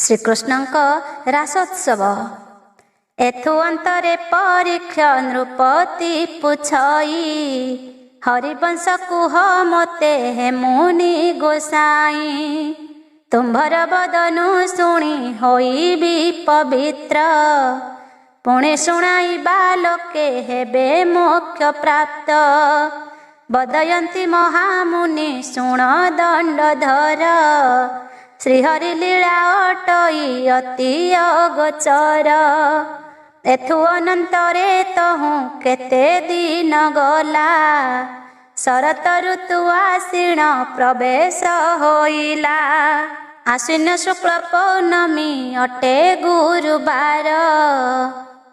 श्रीकृष्णଙ୍କ रासोत्सव। एथु अंतरे परीक्षा नृपति पुछई, हरिवंश कुह मते हे मुनि गोसाई। तुम्भर बदनु शुणी होइबी पवित्र, पुणे शुणाई बालके हेबे मोक्ष प्राप्त। बदयंती महामुनि शुण दंडधर, श्रीहरि लीला अटई अति अगोचर। एथु अनंतरे तहु केते दिन गला, शरत ऋतु आसीन प्रवेश होइला। आश्विन शुक्ल पौर्णमी अटे गुरुवार,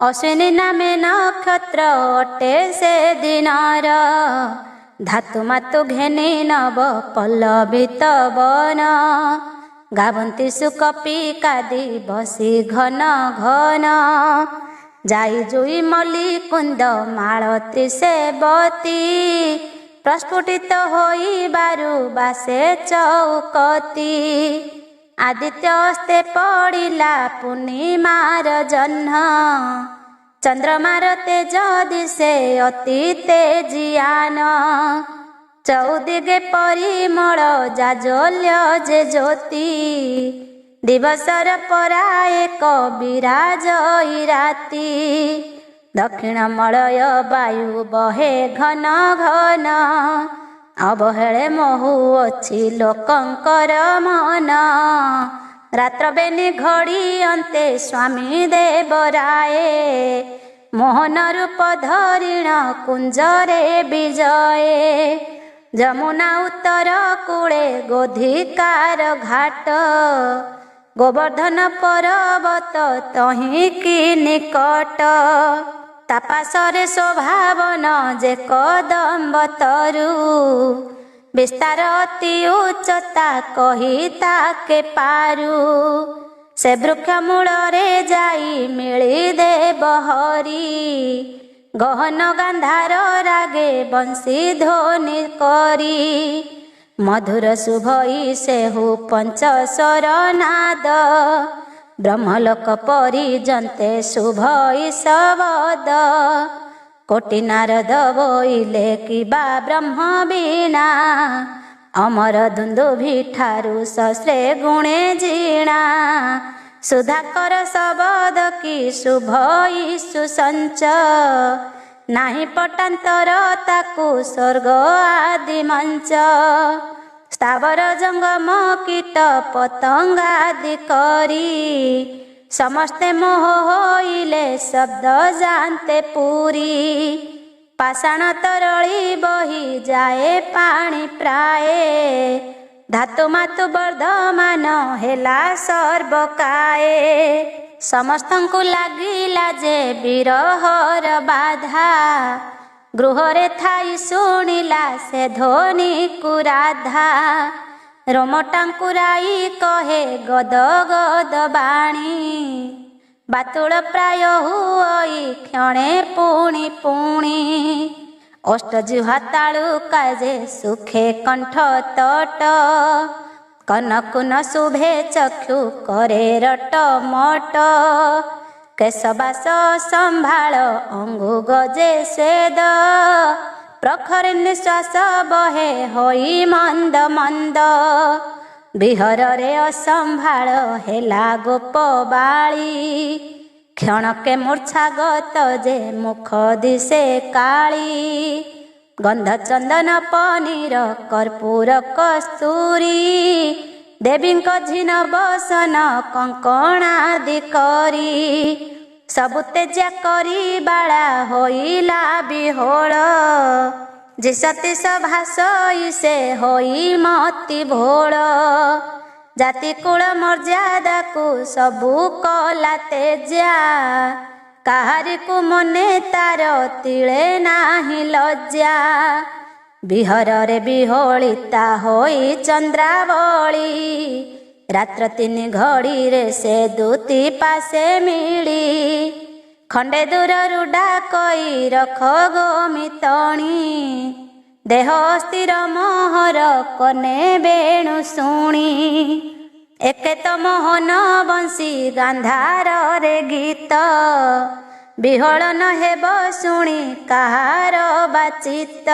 अश्विनी नामे नक्षत्र अटे से दिनर। धातु मातु घेनी नव पल्लवित वन, गावंती सुकपी कादी बसी घन घन। जाई जुई मल्ली कुंद मालती सेवती, प्रस्फुटित होई बारु बासे चौकती। आदित्य अस्ते पड़िला पूर्णिमार जह्न, चंद्रमार तेज दिशे अति तेजियान। चौदिगे परिमल जाजल्य जे ज्योति, दिवसर पराएक विराजई राति। दक्षिण मलय वायु बहे घन घन, अवहेले महु अछि लोकंकर मन। रात्र बेनी घड़ी अंते स्वामी देवराए, मोहन रूप धरिण कुंजरे विजये। जमुना उत्तर कूले गोधिकार घाट, गोवर्धन पर्वत तही की निकट। तापासरे शोभावन जे कदम्ब तरु, विस्तार अति उच्चता कही ताके पारु। से वृक्ष मूलरे जाई मिली देव हरि, गहन गांधार रागे बंशी ध्वनि करी। मधुर शुभई सेहु पंचस्वर नाद, ब्रह्मलोक परिजन्ते शुभई शबद। कोटि नारद बोइले किबा ब्रह्म वीणा, अमर दुंदुभि ठारु सहस्रे गुणे जीणा। सुधाकर शबद की शुभई सुसंच, नाही पटांतर ताकु स्वर्ग आदि मंच। स्थावर जंगम कीट पतंगादि करी, समस्ते मोह होइले शब्द जानते पूरी। पाषाण तरली बही जाए पानी प्राए, धातु मातु वर्धमान हेला सर्वकाए। समस्तंकु लागिला जे विरहर बाधा, गृहरे थाई शुणिला से ध्वनि कुराधा। रोमटांकुराई कहे गद गद बाणी, बातुल प्राय हुई क्षणे पुणी पुणी। अष्टजिह्वा तालुका जे सुखे कंठ तट, कनकुन शुभे चक्षु करे रट मट। केशबास संभाळ अंगु गजे स्वेद, प्रखर निश्वास बहे होई मंद मंद। विहरे असंभाळ हेला गोप बाळी, क्षणके मूर्छागत जे मुख दिशे काली। गंध चंदन पनीर कर्पूर कस्तूरी, देवींक झिन बसन कंकणादि करी। सबु तेजा करी बाळा होइला बिहोळ, जे सती सभा सई से होई मति भोळ। जाति कुल मर्यादा को सबु कला तेजा, काहारी को मने तार तिले नाही लज्जा। विहरे विहोलिता होई चंद्रावली, रात्र 3 घड़ी रे से दूती पासे मिली। खंडे दूररु डाकई रख गोमितणी, देह स्थिर मोहर कने बेणु शुणी। एके तो मोहन बंशी गांधार रे गीत विहल न हेब शुणी कहार बाचित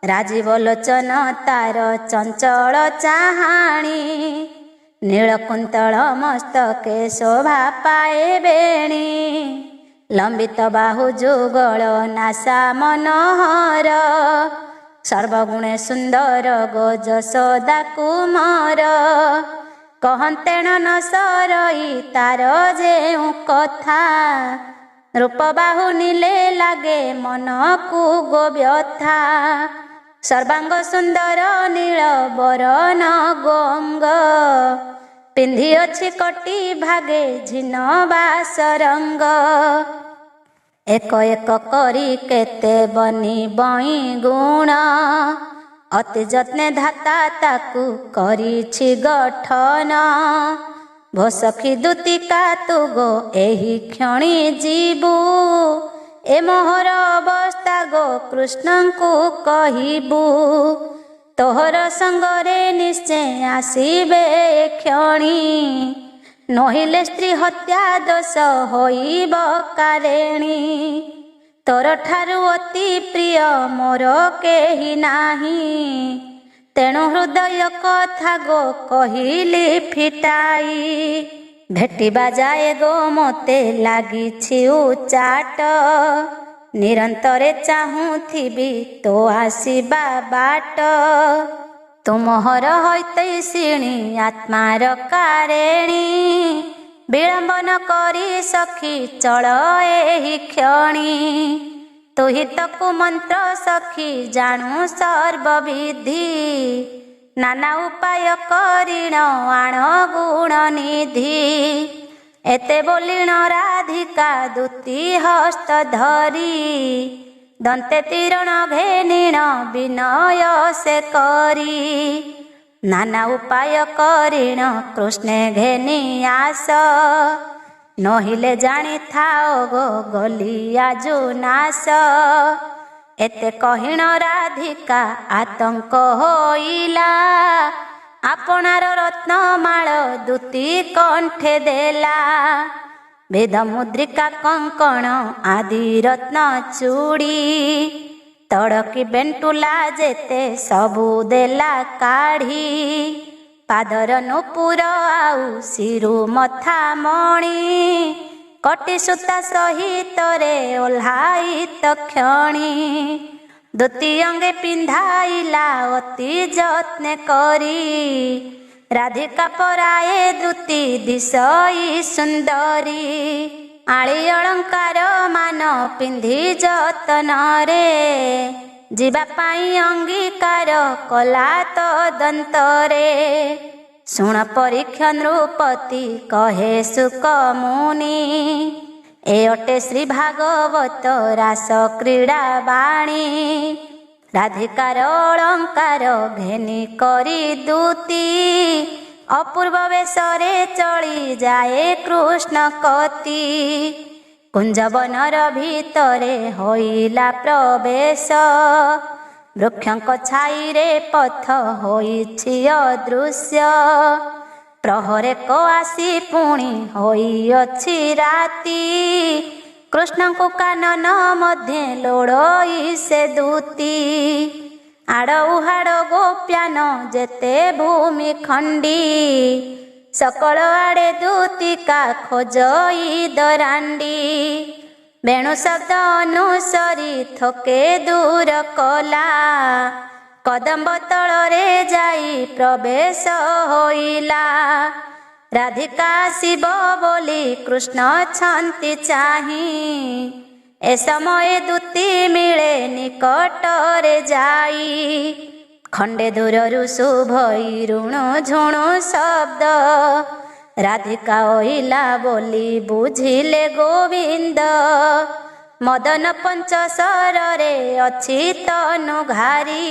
राजीव लोचन तार चंचल चाहाणी नीलकुंतल मस्तके शोभा पाए बेणी लंबित बाहु जुगल नासा मनोहर सर्वगुणे सुंदर गो जशोदा कुमार कहतेण न सरई तार जेउ कथा रूप बाहु नीले लागे मन को गो व्यथा सर्वांग सुंदर नील बरन गोंग पिंधि अछि कटी भागे झिन बास रंग एक एक करी केते बनी बई गुण अति जत्ने धाता ताकू करिछि गठन भो सखी दूतिका तु गो एही क्षणी जीवु ए मोहर अवस्था गो कृष्ण को कहिबू तोहर संगरे निश्चय आसीबे क्षणी नहिले स्त्री हत्या दोष होइब कारेणी तोर ठारू अति प्रिय मोर केही नाही तेणु हृदय कथा गो कहिली फिटाई भेटिबा जाए गो मोते लागिछि उचाट निरंतरे चाहूथिबी तो आसीबा बाट तुमहर हैतैषिणी आत्मार कारेणी विलंबन करी सखी चल एही क्षणी तुहि तकु मंत्र सखी जानू सर्वविधि नाना उपाय करिण आण गुण निधि एते बोलिण राधिका दूती हस्त धरी दंते तीरण घेनिण विनय से करी नाना उपाय करिण कृष्णे घेनी आस नहिले जानी थाओ गो गली आजु नाश एते कहिण राधिका आतंक होइला आपणार रत्नमाळ दूती कंठे देला वेद मुद्रिका कंकण आदि रत्न चूड़ी तड़की बेंटुला जेते सबु देला काढ़ी पादर नुपुर आउ सिरु मथा मणि कटी सूता सहित रे ओल्हाई तक्षणी दूती अंगे पिंधाइला अति जत्ने करी राधिका पराए दूती दिशई सुंदरी आଳି अलंकार मान पिंधि जतन रे जीवा पाई अंगीकार कला तो दंतरे शुण परीक्षा नृपति कहे सुक मुनि ए अटे श्री भागवत रास क्रीड़ा बाणी राधिकार अलंकार घेनी करी दूती अपूर्व वेशरे चली जाए कृष्ण कति कुंजवनर भितरे होइला प्रवेश वृक्षक छाई रे पथ होइछि अदृश्य प्रहरे को आसी पुणी होइअछि राति कृष्ण को कानन मध्य लोड़ई से दूती आड़ उहाड़ गोप्यान जेते भूमि खंडी सकल आड़े दूतिका खोजई दरांडी बेणु शब्द अनुसरी थके दूर कला कदम्ब तଳରେ जाई प्रवेश होइला राधिका शिव बोली कृष्ण छंती चाही ए समय दूती मिले निकटरे जाई खंडे दूररु शुभई ऋणु झुणु शब्द राधिका ओइला बोली बुझिले गोविंद मदन पंचशर रे अछि तनु घारी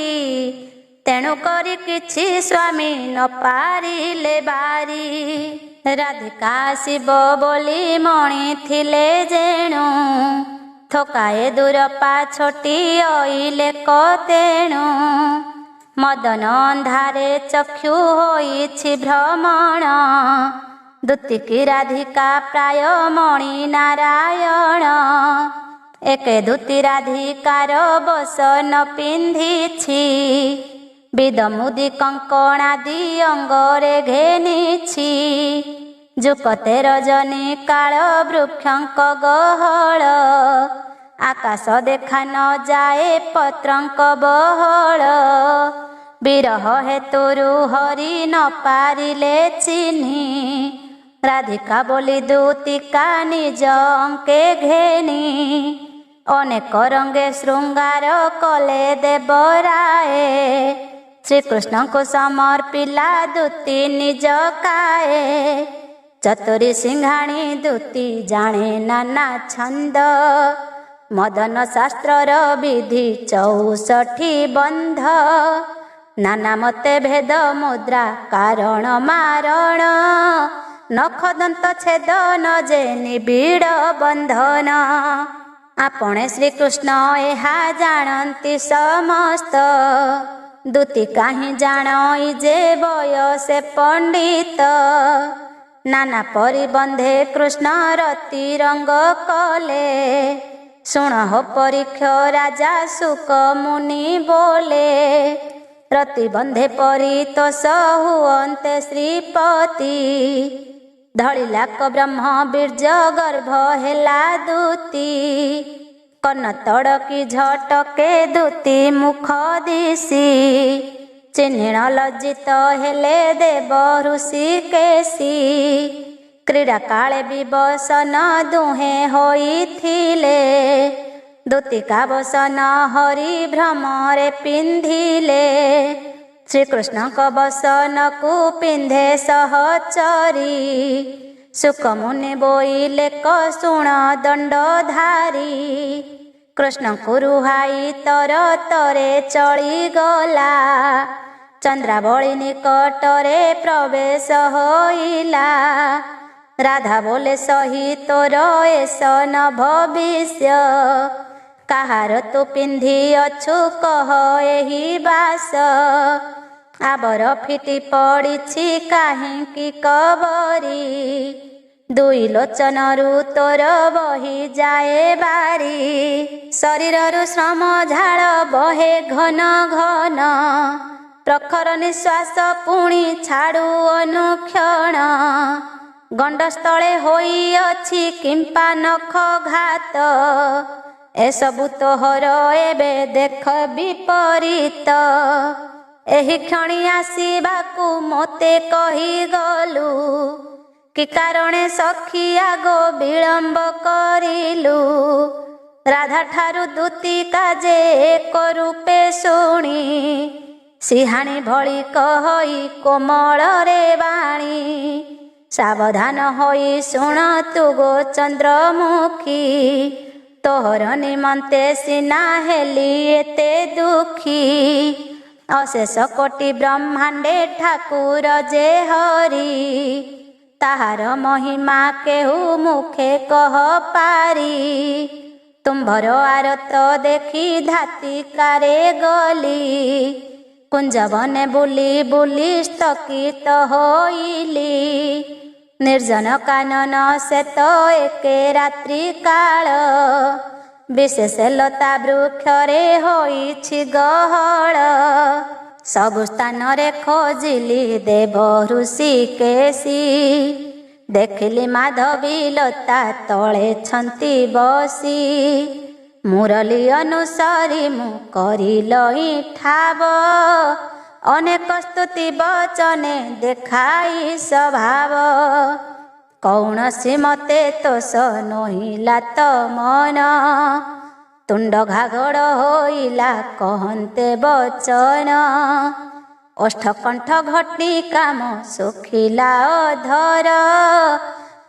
तेणु करी किछि स्वामी न पारिले बारी राधिका शिव बोली मणि थिले जेणु थकाए दूर पाछोटी ओइले कतेणु ମଦନ ଅନ୍ଧାରେ ଚକ୍ଷୁ ହୋଇଛି ଭ୍ରମଣ, ଦୂତିକି ରାଧିକା ପ୍ରାୟ ମଣି ନାରାୟଣ। ଏକେ ଧୂତି ରାଧିକାର ବସନ ପିନ୍ଧିଛି, ବିଦ ମୁଦି କଙ୍କଣାଦି ଅଙ୍ଗରେ ଘେନିଛି। ଯୁକତେ ରଜନୀ କାଳ ବୃକ୍ଷଙ୍କ ଗହଳ, ଆକାଶ ଦେଖା ନ ଯାଏ ପତ୍ରଙ୍କ ବହଳ। ବିରହ ହେତୁରୁ ହରି ନ ପାରିଲେ ଚିହ୍ନି, ରାଧିକା ବୋଲି ଦୂତିକା ନିଜ ଅଙ୍କେ ଘେନି। ଅନେକ ରଙ୍ଗେ ଶୃଙ୍ଗାର କଲେ ଦେବରାଏ, ଶ୍ରୀକୃଷ୍ଣଙ୍କୁ ସମର୍ପିଲା ଦୂତି ନିଜ କାଏ। ଚତୁରୀ ସିଂହାଣୀ ଦୂତି ଜାଣେ ନାନା ଛନ୍ଦ, ମଦନ ଶାସ୍ତ୍ରର ବିଧି 64 ବନ୍ଧ। ନାନା ମତେ ଭେଦ ମୁଦ୍ରା କାରଣ ମାରଣ, ନଖ ଦନ୍ତ ଛେଦନ ଯେ ନିବିଡ଼ ବନ୍ଧନ। ଆପଣେ ଶ୍ରୀକୃଷ୍ଣ ଏହା ଜାଣନ୍ତି ସମସ୍ତ, ଦୂତି କାହିଁ ଜାଣଇ ଯେ ବୟସେ ପଣ୍ଡିତ। ନାନା ପରିବନ୍ଧେ କୃଷ୍ଣ ରତି ରଙ୍ଗ କଲେ, ଶୁଣ ହୋ ପରୀକ୍ଷ ରାଜା ସୁକ ମୁନି ବୋଲେ। ରତିବନ୍ଧେ ପରିତୋଷ ହୁଅନ୍ତେ ଶ୍ରୀପତି, ଧଳିଲାକ ବ୍ରହ୍ମ ବୀର୍ଯ୍ୟ ଗର୍ଭ ହେଲା ଦୂତି। କର୍ଣ୍ଣ ତଡ଼କି ଝଟକେ ଦୂତି ମୁଖ ଦିଶି, ଚିହ୍ନିଣ ଲଜ୍ଜିତ ହେଲେ ଦେବ ଋଷିକେଶୀ। କ୍ରୀଡ଼ା କାଳେ ବିବସନ ଦୁହେଁ ହୋଇଥିଲେ, ଦୂତିକା ବସନ ହରି ଭ୍ରମରେ ପିନ୍ଧିଲେ। ଶ୍ରୀକୃଷ୍ଣଙ୍କ ବସନକୁ ପିନ୍ଧେ ସହଚରୀ, ସୁକମୁନି ବୋଇଲେ ଶୁଣ ଦଣ୍ଡଧାରୀ। କୃଷ୍ଣଙ୍କୁ ରୁହାଇ ତର ତରେ ଚଳିଗଲା, ଚନ୍ଦ୍ରାବଳୀ ନିକଟରେ ପ୍ରବେଶ ହୋଇଲା। ରାଧା ବୋଲେ ସହି ତୋର ଏସନ ଭବିଷ୍ୟ, କାହାର ତୁ ପିନ୍ଧିଅଛୁ କହ ଏହି ବାସ। ଆବର ଫିଟି ପଡ଼ିଛି କାହିଁକି କବରୀ, ଦୁଇ ଲୋଚନରୁ ତୋର ବହି ଯାଏ ବାରି। ଶରୀରରୁ ଶ୍ରମ ଝାଳ ବହେ ଘନ ଘନ, ପ୍ରଖର ନିଶ୍ୱାସ ପୁଣି ଛାଡ଼ୁ ଅନୁକ୍ଷଣ। ଗଣ୍ଡସ୍ଥଳେ ହୋଇଅଛି କିମ୍ପା ନଖ ଘାତ, ଏସବୁ ତୋହର ଏବେ ଦେଖ ବିପରୀତ। ଏହି କ୍ଷଣି ଆସିବାକୁ ମୋତେ କହିଗଲୁ, କି କାରଣେ ସଖୀ ଆଗ ବିଳମ୍ବ କରିଲୁ। ରାଧା ଠାରୁ ଦୂତିକା ଯେ ଏକ ରୂପେ ଶୁଣି, ସିଂହାଣୀ ଭଳି କହଇ କୋମଳରେ ବାଣୀ। ସାବଧାନ ହୋଇ ଶୁଣ ତୁ ଗୋ ଚନ୍ଦ୍ରମୁଖୀ, ତୋହର ନିମନ୍ତେ ସିନା ହେଲି ଏତେ ଦୁଃଖୀ। ଅଶେଷ କୋଟି ବ୍ରହ୍ମାଣ୍ଡେ ଠାକୁର ଯେ ହରି, ତାହାର ମହିମା କେହୁ ମୁଖେ କହ ପାରି। ତୁମ୍ଭର ଆରତ ଦେଖି ଧାତିକାରେ ଗଲି, କୁଞ୍ଜବନେ ବୁଲି ବୁଲି ସ୍ଥକିତ ହୋଇଲି। ନିର୍ଜନ କାନନ ଶେତ ଏକେ ରାତ୍ରି କାଳ, ବିଶେଷ ଲତା ବୃକ୍ଷରେ ହୋଇଛି ଗହଳ। ସବୁ ସ୍ଥାନରେ ଖୋଜିଲି ଦେବ ଋଷିକେଶୀ, ଦେଖିଲି ମାଧବୀ ଲତା ତଳେ ଛନ୍ତି ବସି। ମୁରଲି ଅନୁସରି ମୁଁ କରିଲଇ ଠାବ, ଅନେକ ସ୍ତୁତି ବଚନେ ଦେଖାଇ ସ୍ୱଭାବ। କୌଣସି ମତେ ତୋଷ ନୋହିଲା ତ ମନ, ତୁଣ୍ଡ ଘାଗଡ଼ ହୋଇଲା କହନ୍ତେ ବଚନ। ଅଷ୍ଟକଣ୍ଠ ଘଟି କାମ ଶୁଖିଲା ଅଧର,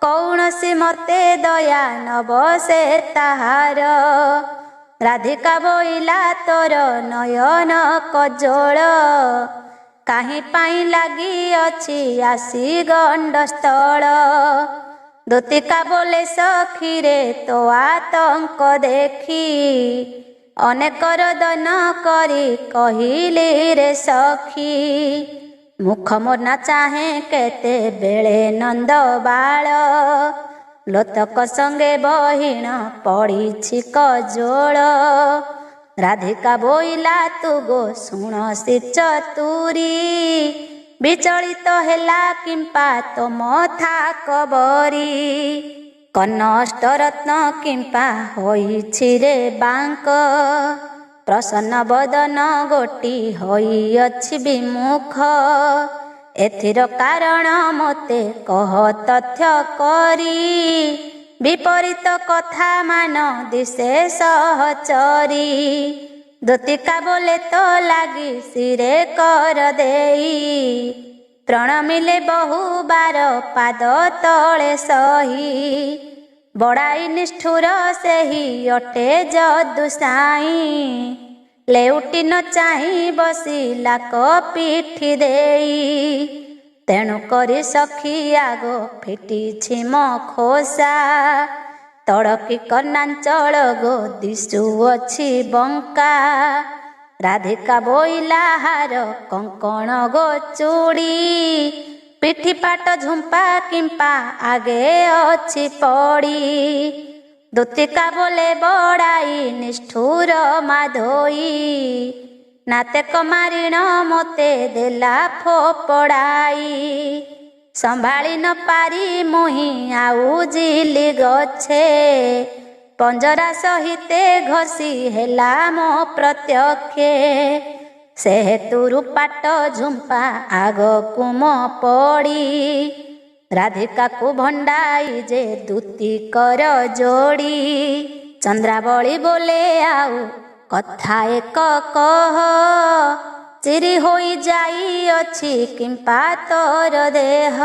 କୌଣସି ମତେ ଦୟା ନବସେ ତାହାର। ରାଧିକା ବୋଇଲା ତୋର ନୟନ କଜଳ, କାହିଁ ପାଇଁ ଲାଗିଅଛି ଆସି ଗଣ୍ଡସ୍ଥଳ। ଦୂତିକା ବୋଲେ ସଖୀରେ ତୋ ଆତଙ୍କ ଦେଖି, ଅନେକର ଦନ କରି କହିଲି ରେ ସଖୀ। ମୁଖ ମୋନା ଚାହେଁ କେତେବେଳେ ନନ୍ଦ ବାଳ, ଲୋତକ ସଙ୍ଗେ ବହିଣ ପଡ଼ିଛି କଜୋଳ। ରାଧିକା ବୋଇଲା ତୁ ଗୋ ଶୁଣ ସେ ଚତୁରୀ, ବିଚଳିତ ହେଲା କିମ୍ପା ତୋ ମଥା କବରୀ। କର୍ଣ୍ଣ ଅଷ୍ଟରତ୍ନ କିମ୍ପା ହୋଇଛି ରେ ବାଙ୍କ, ପ୍ରସନ୍ନ ବଦନ ଗୋଟି ହୋଇଅଛି ବିମୁଖ। ଏଥିର କାରଣ ମୋତେ କହ ତଥ୍ୟ କରି, ବିପରୀତ କଥା ମାନ ଦିଶେ ସହଚରୀ। ଦୂତିକା ବୋଲେ ତ ଲାଗି ଶିରେ କର ଦେଇ, ପ୍ରଣମିଲେ ବହୁବାର ପାଦ ତଳେ ସହି। ବଡ଼ାଇ ନିଷ୍ଠୁର ସେହି ଅଟେ ଯଦୁସାଇଁ, ଲେଉଟି ନ ଚାହିଁ ବସିଲା କପିଠି ଦେଇ। ତେଣୁ କରି ସଖୀ ଆଗ ଫିଟିଛି ମୋ ଖୋସା, ତଡ଼କି କର୍ଣ୍ଣାଞ୍ଚଳ ଗୋ ଦିଶୁଅଛି ବଙ୍କା। ରାଧିକା ବୋଇଲା ହାର କଙ୍କଣ ଗୋ ଚୁଡ଼ି, ପିଠି ପାଟ ଝୁମ୍ପା କିମ୍ପା ଆଗେ ଅଛି ପଡ଼ି। ଦୂତିକା ବୋଲେ ବଡ଼ାଇ ନିଷ୍ଠୁର ମାଧୋଇ, ନାତେକ ମାରିଣ ମୋତେ ଦେଲା ଫୋପଡ଼ାଇ। ସମ୍ଭାଳି ନ ପାରି ମୁହିଁ ଆଉଜିଲି ଗଛେ, ପଞ୍ଜରା ସହିତେ ଘଷି ହେଲା ମୋ ପ୍ରତ୍ୟକ୍ଷେ। ସେ ହେତୁରୁ ପାଟ ଝୁମ୍ପା ଆଗକୁ ମୋ ପଡ଼ି, ରାଧିକାକୁ ଭଣ୍ଡାଇ ଯେ ଦୂତିକର ଯୋଡ଼ି। ଚନ୍ଦ୍ରାବଳୀ ବୋଲେ ଆଉ କଥା ଏକ କହ, ଚିରି ହୋଇ ଯାଇଅଛି କିମ୍ପା ତୋର ଦେହ।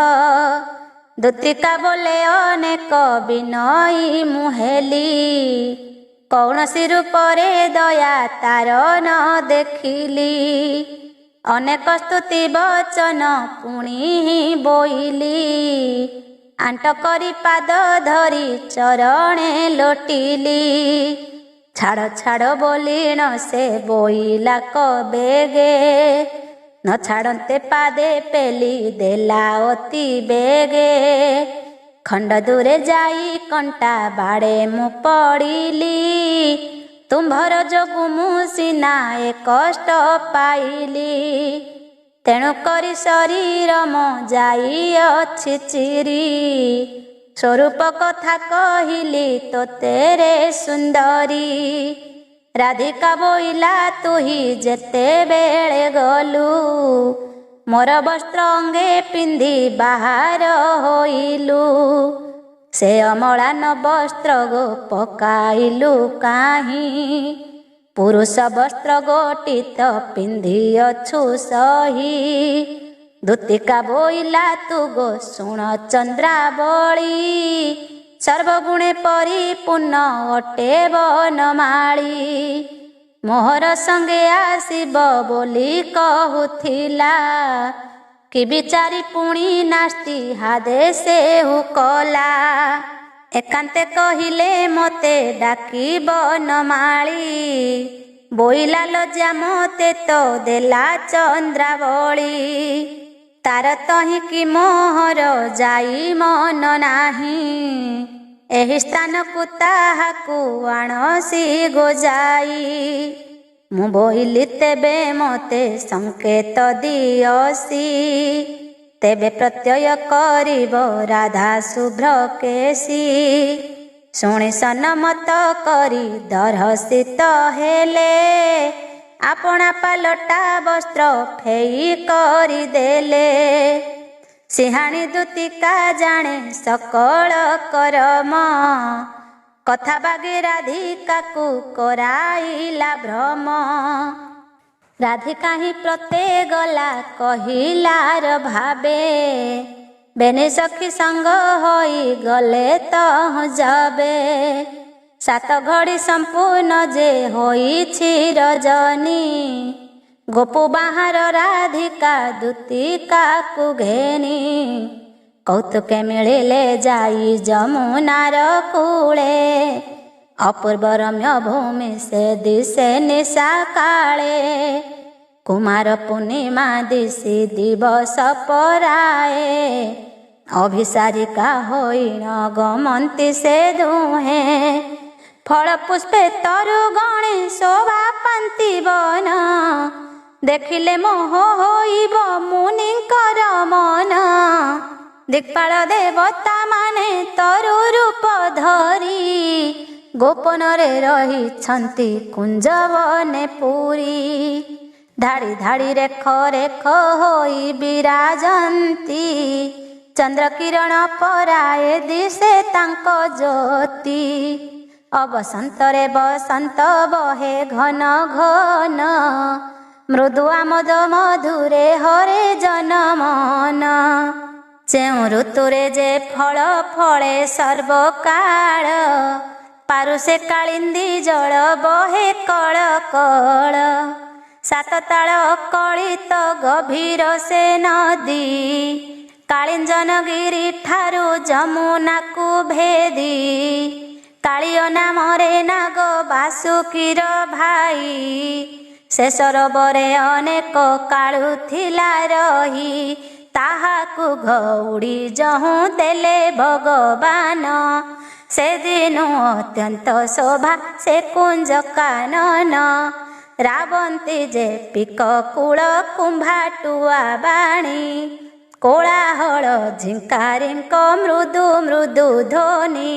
ଦୂତିକା ବୋଲେ ଅନେକ ବିନୟୀ ମୁଁ ହେଲି, କୌଣସି ରୂପରେ ଦୟା ତାର ନ ଦେଖିଲି। ଅନେକ ସ୍ତୁତି ବଚନ ପୁଣି ବୋଇଲି, ଆଣ୍ଟ କରି ପାଦ ଧରି ଚରଣେ ଲୋଟିଲି। ଛାଡ଼ ଛାଡ଼ ବୋଲିଣ ସେ ବୋଇଲା କବେଗେ, ନ ଛାଡ଼ନ୍ତେ ପାଦେ ପେଲି ଦେଲା ଅତି ବେଗେ। ଖଣ୍ଡ ଦୂରେ ଯାଇ କଣ୍ଟା ବାଡ଼େ ମୁଁ ପଡ଼ିଲି, ତୁମ୍ଭର ଯୋଗୁ ମୁଁ ସିନା ଏ କଷ୍ଟ ପାଇଲି। ତେଣୁ କରି ଶରୀର ମୋ ଯାଇଅଛି ଚିରି, ସ୍ୱରୂପ କଥା କହିଲି ତୋତେ ରେ ସୁନ୍ଦରୀ। ରାଧିକା ବୋଇଲା ତୁହି ଯେତେବେଳେ ଗଲୁ, ମୋର ବସ୍ତ୍ର ଅଙ୍ଗେ ପିନ୍ଧି ବାହାର ହୋଇଲୁ। ସେ ଅମଳାନ ବସ୍ତ୍ର ଗୋ ପକାଇଲୁ କାହିଁ, ପୁରୁଷ ବସ୍ତ୍ର ଗୋଟିତ ପିନ୍ଧିଅଛୁ ସହି। ଦୂତିକା ବୋଇଲା ତୁ ଗୋ ଶୁଣ ଚନ୍ଦ୍ରାବଳୀ, ସର୍ବଗୁଣେ ପରିପୂର୍ଣ୍ଣ ଅଟେ ବନମାଳୀ। ମୋହର ସଙ୍ଗେ ଆସିବ ବୋଲି କହୁଥିଲା, କି ବିଚାରି ପୁଣି ନାସ୍ତି ହାଦେ ସେହୁ କଲା। ଏକାନ୍ତେ କହିଲେ ମୋତେ ଡାକି ବନମାଳୀ, ବୋଇଲା ଲଜ୍ଜା ମୋତେ ତ ଦେଲା ଚନ୍ଦ୍ରାବଳୀ। ତାର ତହିଁକି ମୋହର ଯାଇ ମନ ନାହିଁ, ଏହି ସ୍ଥାନକୁ ତାହାକୁ ଆଣସି ଗୋଯାଇ। ମୁଁ ବୋଇଲି ତେବେ ମୋତେ ସଂକେତ ଦିଅସି, ତେବେ ପ୍ରତ୍ୟୟ କରିବ ରାଧା ଶୁଭ୍ର କେଶୀ। ଶୁଣି ସନମତ କରି ଦର୍ଶିତ ହେଲେ, ଆପଣା ପାଲଟା ବସ୍ତ୍ର ଫେଇ କରିଦେଲେ। ସିଂହାଣୀ ଦୂତିକା ଜାଣେ ସକଳ କରମ, କଥା ବାଗି ରାଧିକାକୁ କରାଇଲା ଭ୍ରମ। ରାଧିକା ହିଁ ପ୍ରତେ ଗଲା କହିଲାର ଭାବେ, ବେନି ସଖୀ ସଙ୍ଗ ହୋଇ ଗଲେ ତହୁଁ ଯାବେ। ସାତ ଘଡ଼ି ସମ୍ପୂର୍ଣ୍ଣ ଯେ ହୋଇଛି ରଜନୀ, ଗୋପୁ ବାହାର ରାଧିକା ଦୂତିକାକୁ ଘେନି। କୌତୁକେ ମିଳିଲେ ଯାଇ ଯମୁନାର କୂଳେ, अपूर्व रम्य भूमि से दिशे निशा काले, कुमार पूर्णिमा दिशी दिवस पराए, अभिसारिका होइन गमन्ती से दुहे, फल पुष्पे तरु गणे शोभा पान्ति बन, देखिले मोह होइब मुनिंकर मन, दिक्पाल देवता माने तरु रूप धरी, गोपन रे रहिछन्ति कुंजवने पुरी, धाड़ी धाड़ी रेख रेख होई विराजन्ति, चंद्र किरण पराए दिशे तांक ज्योति, अबसंतरे बसंत बहे घन घन, मृदु आमोद मधुरे हरे जनमन, चेउ ऋतुरे जे फल फळे सर्वकाळ, पारुसे कालिंदी जल बहे कळ कळ, सात ताल कलित गभीर से नदी, कालिंजनगिरी ठारू जमुना को भेदी, कालियो नामरे नाग बासुकीर भाई, से सरोवरे अनेक काळू थिला रही, ताहाकु घौड़ी जहूँ देले भगवान, से दिनु अत्यंत शोभा से कुंज कानन, रावंती जे पिक कूल कुंभाटुआ बाणी, कोलाहल झिंकारिंक मृदु मृदु ध्वनि,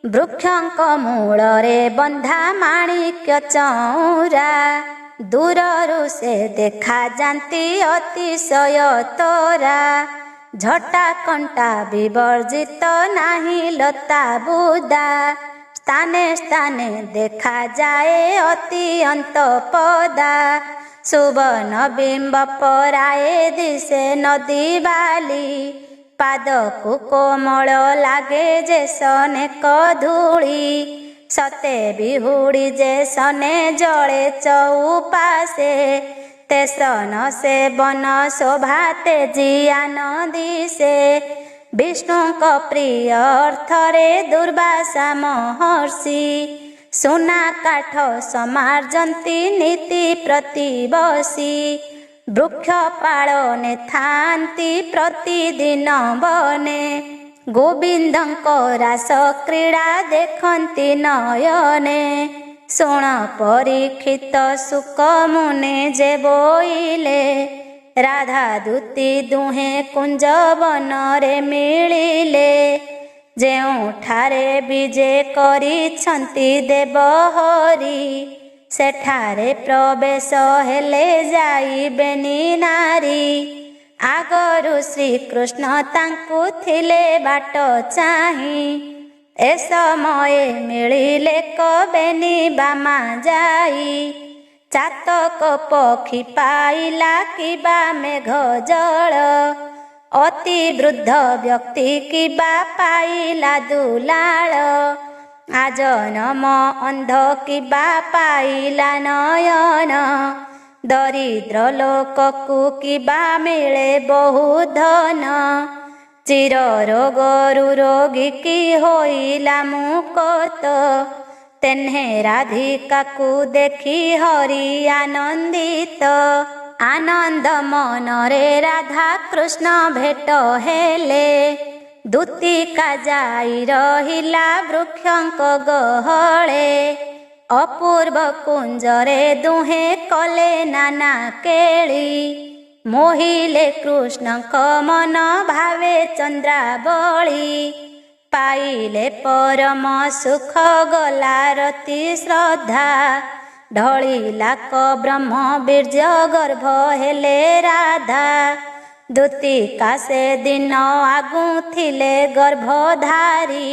वृक्षंक मूलरे बंधा माणिक्य चौरा, दूररु से देखा जाती अतिशय तोरा, झटा कंटा विवर्जित नाही लता बुदा, स्थाने स्थाने देखा जाए अति अंत पदा, सुवन बिंब पराए दिशे नदी बाली, पादकु कोमल लागे जे सने कधूली, सते बिहुड़ी जे सने जले चौपासे, ते सन से बन शोभा तेजिया नदी से, विष्णु को प्रिय अर्थरे दुर्वासा महर्षि, सुना काठ समार्जन्ति नीति प्रतिबसी, वृक्ष पालने थान्ति प्रतिदिन बने, गोविंदंक रास क्रीड़ा देखन्ति नयने, शुण परीक्षित सुक मुने जे बोइले, राधा दूती दुहे कुंज बनरे मिलिले, ଯେଉଁଠାରେ ବିଜେ କରିଛନ୍ତି ଦେବହରି, ସେଠାରେ ପ୍ରବେଶ ହେଲେ ଯାଇବେନି ନାରୀ, ଆଗରୁ ଶ୍ରୀକୃଷ୍ଣ ତାଙ୍କୁ ଥିଲେ ବାଟ ଚାହିଁ, ଏ ସମୟେ ମିଳିଲେ କବେନି ବାମା ଯାଇ, ଚାତକ ପକ୍ଷୀ ପାଇଲା କିବା ମେଘ ଜଳ, ଅତି ବୃଦ୍ଧ ବ୍ୟକ୍ତି କିବା ପାଇଲା ଦୁଲାଳ, ଆଜନମ ଅନ୍ଧ କିବା ପାଇଲା ନୟନ, ଦରିଦ୍ର ଲୋକକୁ କିବା ମିଳେ ବହୁ ଧନ, ଚିର ରୋଗରୁ ରୋଗୀ କି ହୋଇଲା ମୁକ୍ତ, ତେହ୍ନେ ରାଧିକାକୁ ଦେଖି ହରି ଆନନ୍ଦିତ, आनंद मनरे राधा कृष्ण भेट हेले, दूतिका जाई रहिला वृक्षंक गहले, अपूर्व कुंजरे दुहे कले नाना केली, मोहिले कृष्णक मन भावे चंद्रावली, पाइले परम सुख गला रति श्रद्धा, ढलिला क ब्रह्म बीर्ज गर्भ हेले राधा, दूतिका से दिन आगु थिले गर्भधारी,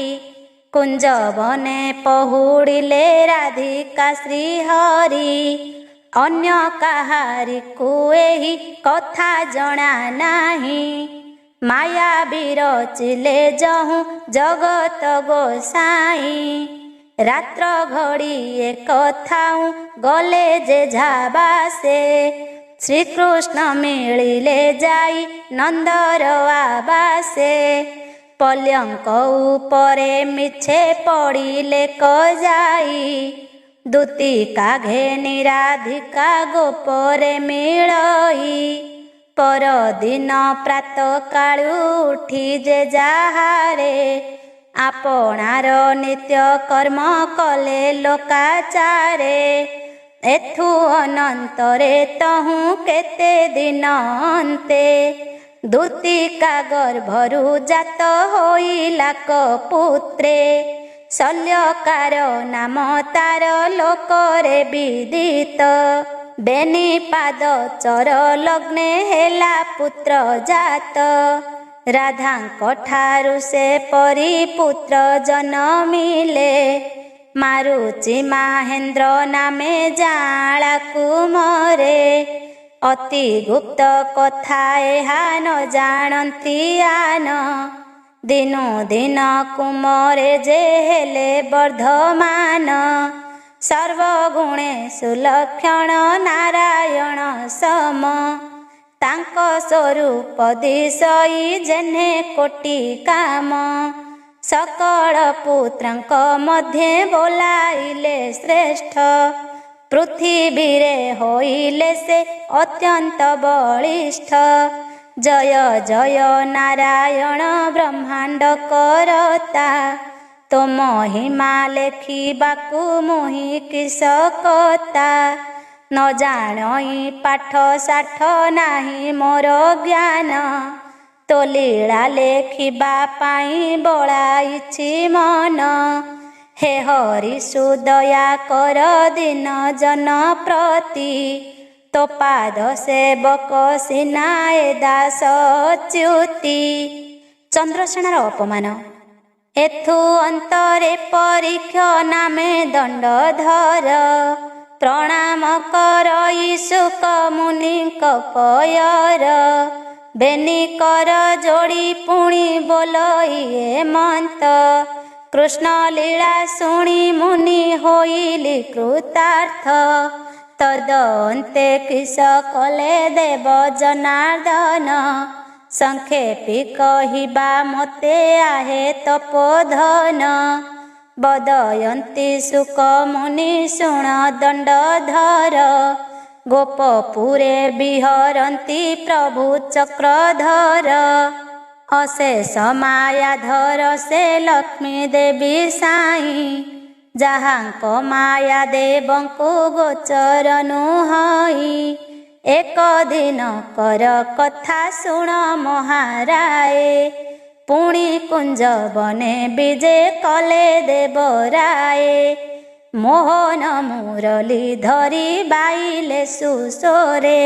कुंज बने पहुड़िले राधिका श्रीहरि, अन्य काहारी को एही कथा जଣା नाही, माया बिरचिले जहु जगत गोसाई, रात्र घड़िए कथाऊ गले जे झाबासे, श्रीकृष्ण मिलिले जाई नंदर आबासे, ପଲ୍ୟଙ୍କ ଉପରେ ମିଛେ ପଡ଼ିଲେ କଯାଇ। ଦୂତିକା ଘେନି ରାଧିକା ଗୋପରେ ମିଳଇ। ପରଦିନ ପ୍ରାତଃକାଳୁ ଉଠି ଯେ ଯାହାରେ, ଆପଣାର ନିତ୍ୟ କର୍ମ କଲେ ଲୋକାଚାରେ। ଏଥୁ ଅନନ୍ତରେ ତହୁଁ କେତେ ଦିନ ଅନ୍ତେ, ଦୂତିକା ଗର୍ଭରୁ ଜାତ ହୋଇଲା କପୁତ୍ରେ। ଶଲ୍ୟକାର ନାମ ତାର ଲୋକରେ ବିଦିତ, ବେନି ପାଦ ଚର ଲଗ୍ନେ ହେଲା ପୁତ୍ର ଜାତ। ରାଧାଙ୍କ ଠାରୁ ସେ ପରି ପୁତ୍ର ଜନମିଲେ, ମାରୁଚି ମାହେନ୍ଦ୍ର ନାମେ ଜାଁଳା କୁମରେ। ଅତି ଗୁପ୍ତ କଥା ଏହା ନ ଜାଣନ୍ତି ଆନ, ଦିନୁ ଦିନ କୁମରେ ଯେ ହେଲେ ବର୍ଦ୍ଧମାନ। ସର୍ବଗୁଣେ ସୁଲକ୍ଷଣ ନାରାୟଣ ସମ, ତାଙ୍କ ସ୍ୱରୂପ ଦିଶଇ ଯେହ୍ନେ କୋଟି କାମ। ସକଳ ପୁତ୍ରଙ୍କ ମଧ୍ୟେ ବୋଲାଇଲେ ଶ୍ରେଷ୍ଠ, ପୃଥିବୀରେ ହୋଇଲେ ସେ ଅତ୍ୟନ୍ତ ବଳିଷ୍ଠ। ଜୟ ଜୟ ନାରାୟଣ ବ୍ରହ୍ମାଣ୍ଡ କରତା, ତୋ ମହିମା ଲେଖିବାକୁ ମୁହିଁ କିସ କଥା। ନ ଜାଣଇ ପାଠ ଶାଠ ନାହିଁ ମୋର ଜ୍ଞାନ, ତୋ ଲୀଳା ଲେଖିବା ପାଇଁ ବଳାଇଛି ମନ। ହେ ହରି ସୁଦୟା କର ଦିନ ଜନ ପ୍ରତି, ତୋ ପାଦ ସେବକ ସିନା ଏ ଦାସ ଅଚ୍ୟୁତି। ଚନ୍ଦ୍ରସେଣାର ଅପମାନ। ଏଥୁ ଅନ୍ତରେ ପରୀକ୍ଷ ନାମେ ଦଣ୍ଡଧର, ପ୍ରଣାମ କରଇ ଶୁକ ମୁନିଙ୍କ ପୟର। ବେନି କର ଯୋଡ଼ି ପୁଣି ବୋଲଇ ମନ୍ତ, କୃଷ୍ଣ ଲୀଳା ଶୁଣି ମୁନି ହୋଇଲି କୃତାର୍ଥ। ତଦ ଅନ୍ତେ କିସ କଲେ ଦେବ ଜନାର୍ଦ୍ଦନ, ସଂକ୍ଷେପି କହିବା ମୋତେ ଆହେ ତପୋଧନ। ବଦୟନ୍ତୀ ଶୁକ ମୁନି ଶୁଣ ଦଣ୍ଡଧର, ଗୋପପୁରେ ବିହରନ୍ତି ପ୍ରଭୁ ଚକ୍ରଧର। ଅଶେଷ ମାୟାଧର ସେ ଲକ୍ଷ୍ମୀ ଦେବୀ ସାଇଁ, ଯାହାଙ୍କ ମାୟା ଦେବଙ୍କୁ ଗୋଚର ନୁହଇ। ଏକ ଦିନ କର କଥା ଶୁଣ ମହାରାଏ, ପୁଣି କୁଞ୍ଜ ବନେ ବିଜେ କଲେ ଦେବରାଏ। ମୋହନ ମୁରଲି ଧରି ବାଇଲେ ସୁସ୍ୱରେ,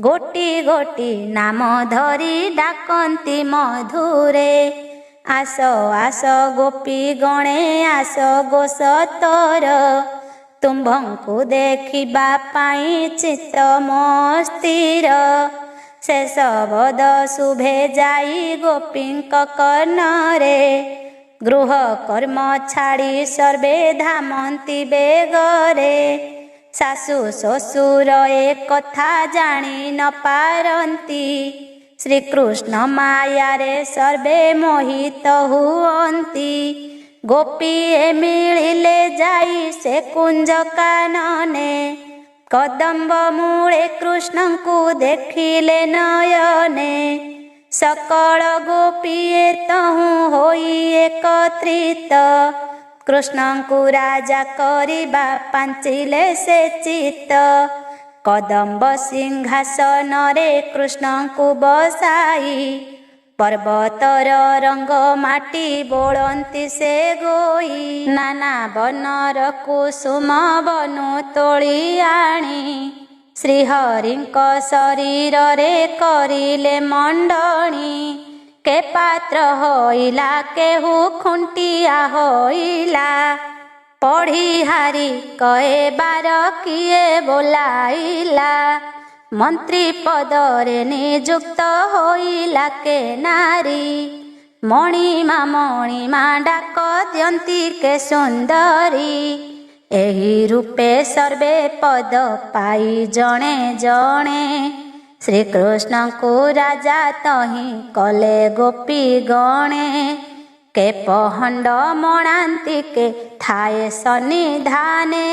ଗୋଟି ଗୋଟି ନାମ ଧରି ଡାକନ୍ତି ମଧୁରେ। ଆସ ଆସ ଗୋପୀ ଗଣେ ଆସ ଗୋସତର, ତୁମ୍ଭଙ୍କୁ ଦେଖିବା ପାଇଁ ଚିତ୍ତ ମୋ ସ୍ଥିର। ଶେଷ ବଦ ଶୁଭେ ଯାଇ ଗୋପୀଙ୍କ କର୍ଣ୍ଣରେ, ଗୃହ କର୍ମ ଛାଡ଼ି ସର୍ବେ ଧାମନ୍ତି ବେଗରେ। ଶାଶୁ ଶ୍ୱଶୁର ଏ କଥା ଜାଣି ନ ପାରନ୍ତି, ଶ୍ରୀକୃଷ୍ଣ ମାୟାରେ ସର୍ବେ ମୋହିତ ହୁଅନ୍ତି। ଗୋପୀ ଏ ମିଳିଲେ ଯାଇ ସେ କୁଞ୍ଜ କାନନେ, କଦମ୍ବ ମୂଳେ କୃଷ୍ଣଙ୍କୁ ଦେଖିଲେ ନୟନେ। ସକଳ ଗୋପୀ ତହୁଁ ହୋଇ ଏକତ୍ରିତ, କୃଷ୍ଣଙ୍କୁ ରାଜା କରିବା ପାଞ୍ଚିଲେ ସେ ଚିତ୍ତ। କଦମ୍ବ ସିଂହାସନରେ କୃଷ୍ଣଙ୍କୁ ବସାଇ, ପର୍ବତର ରଙ୍ଗ ମାଟି ବୋଳନ୍ତି ସେ ଗୋଇ। ନାନା ବନର କୁସୁମ ବନୁ ତୋଳି ଆଣି, ଶ୍ରୀହରିଙ୍କ ଶରୀରରେ କରିଲେ ମଣ୍ଡଣି। କେ ପାତ୍ର ହୋଇଲା କେହୁ ଖୁଣ୍ଟିଆ ହୋଇଲା, ପଢ଼ିହାରି କଏ ବାର କିଏ ବୋଲାଇଲା। ମନ୍ତ୍ରୀ ପଦରେ ନିଯୁକ୍ତ ହୋଇଲା କେ ନାରୀ, ମଣିମା ଡାକ ଦିଅନ୍ତି କେ ସୁନ୍ଦରୀ। ଏହି ରୂପେ ସର୍ବେ ପଦ ପାଇ ଜଣେ ଜଣେ, श्रीकृष्ण को राजा तही कले गोपी गणे के पहंड मणांती के थाए सन्निधाने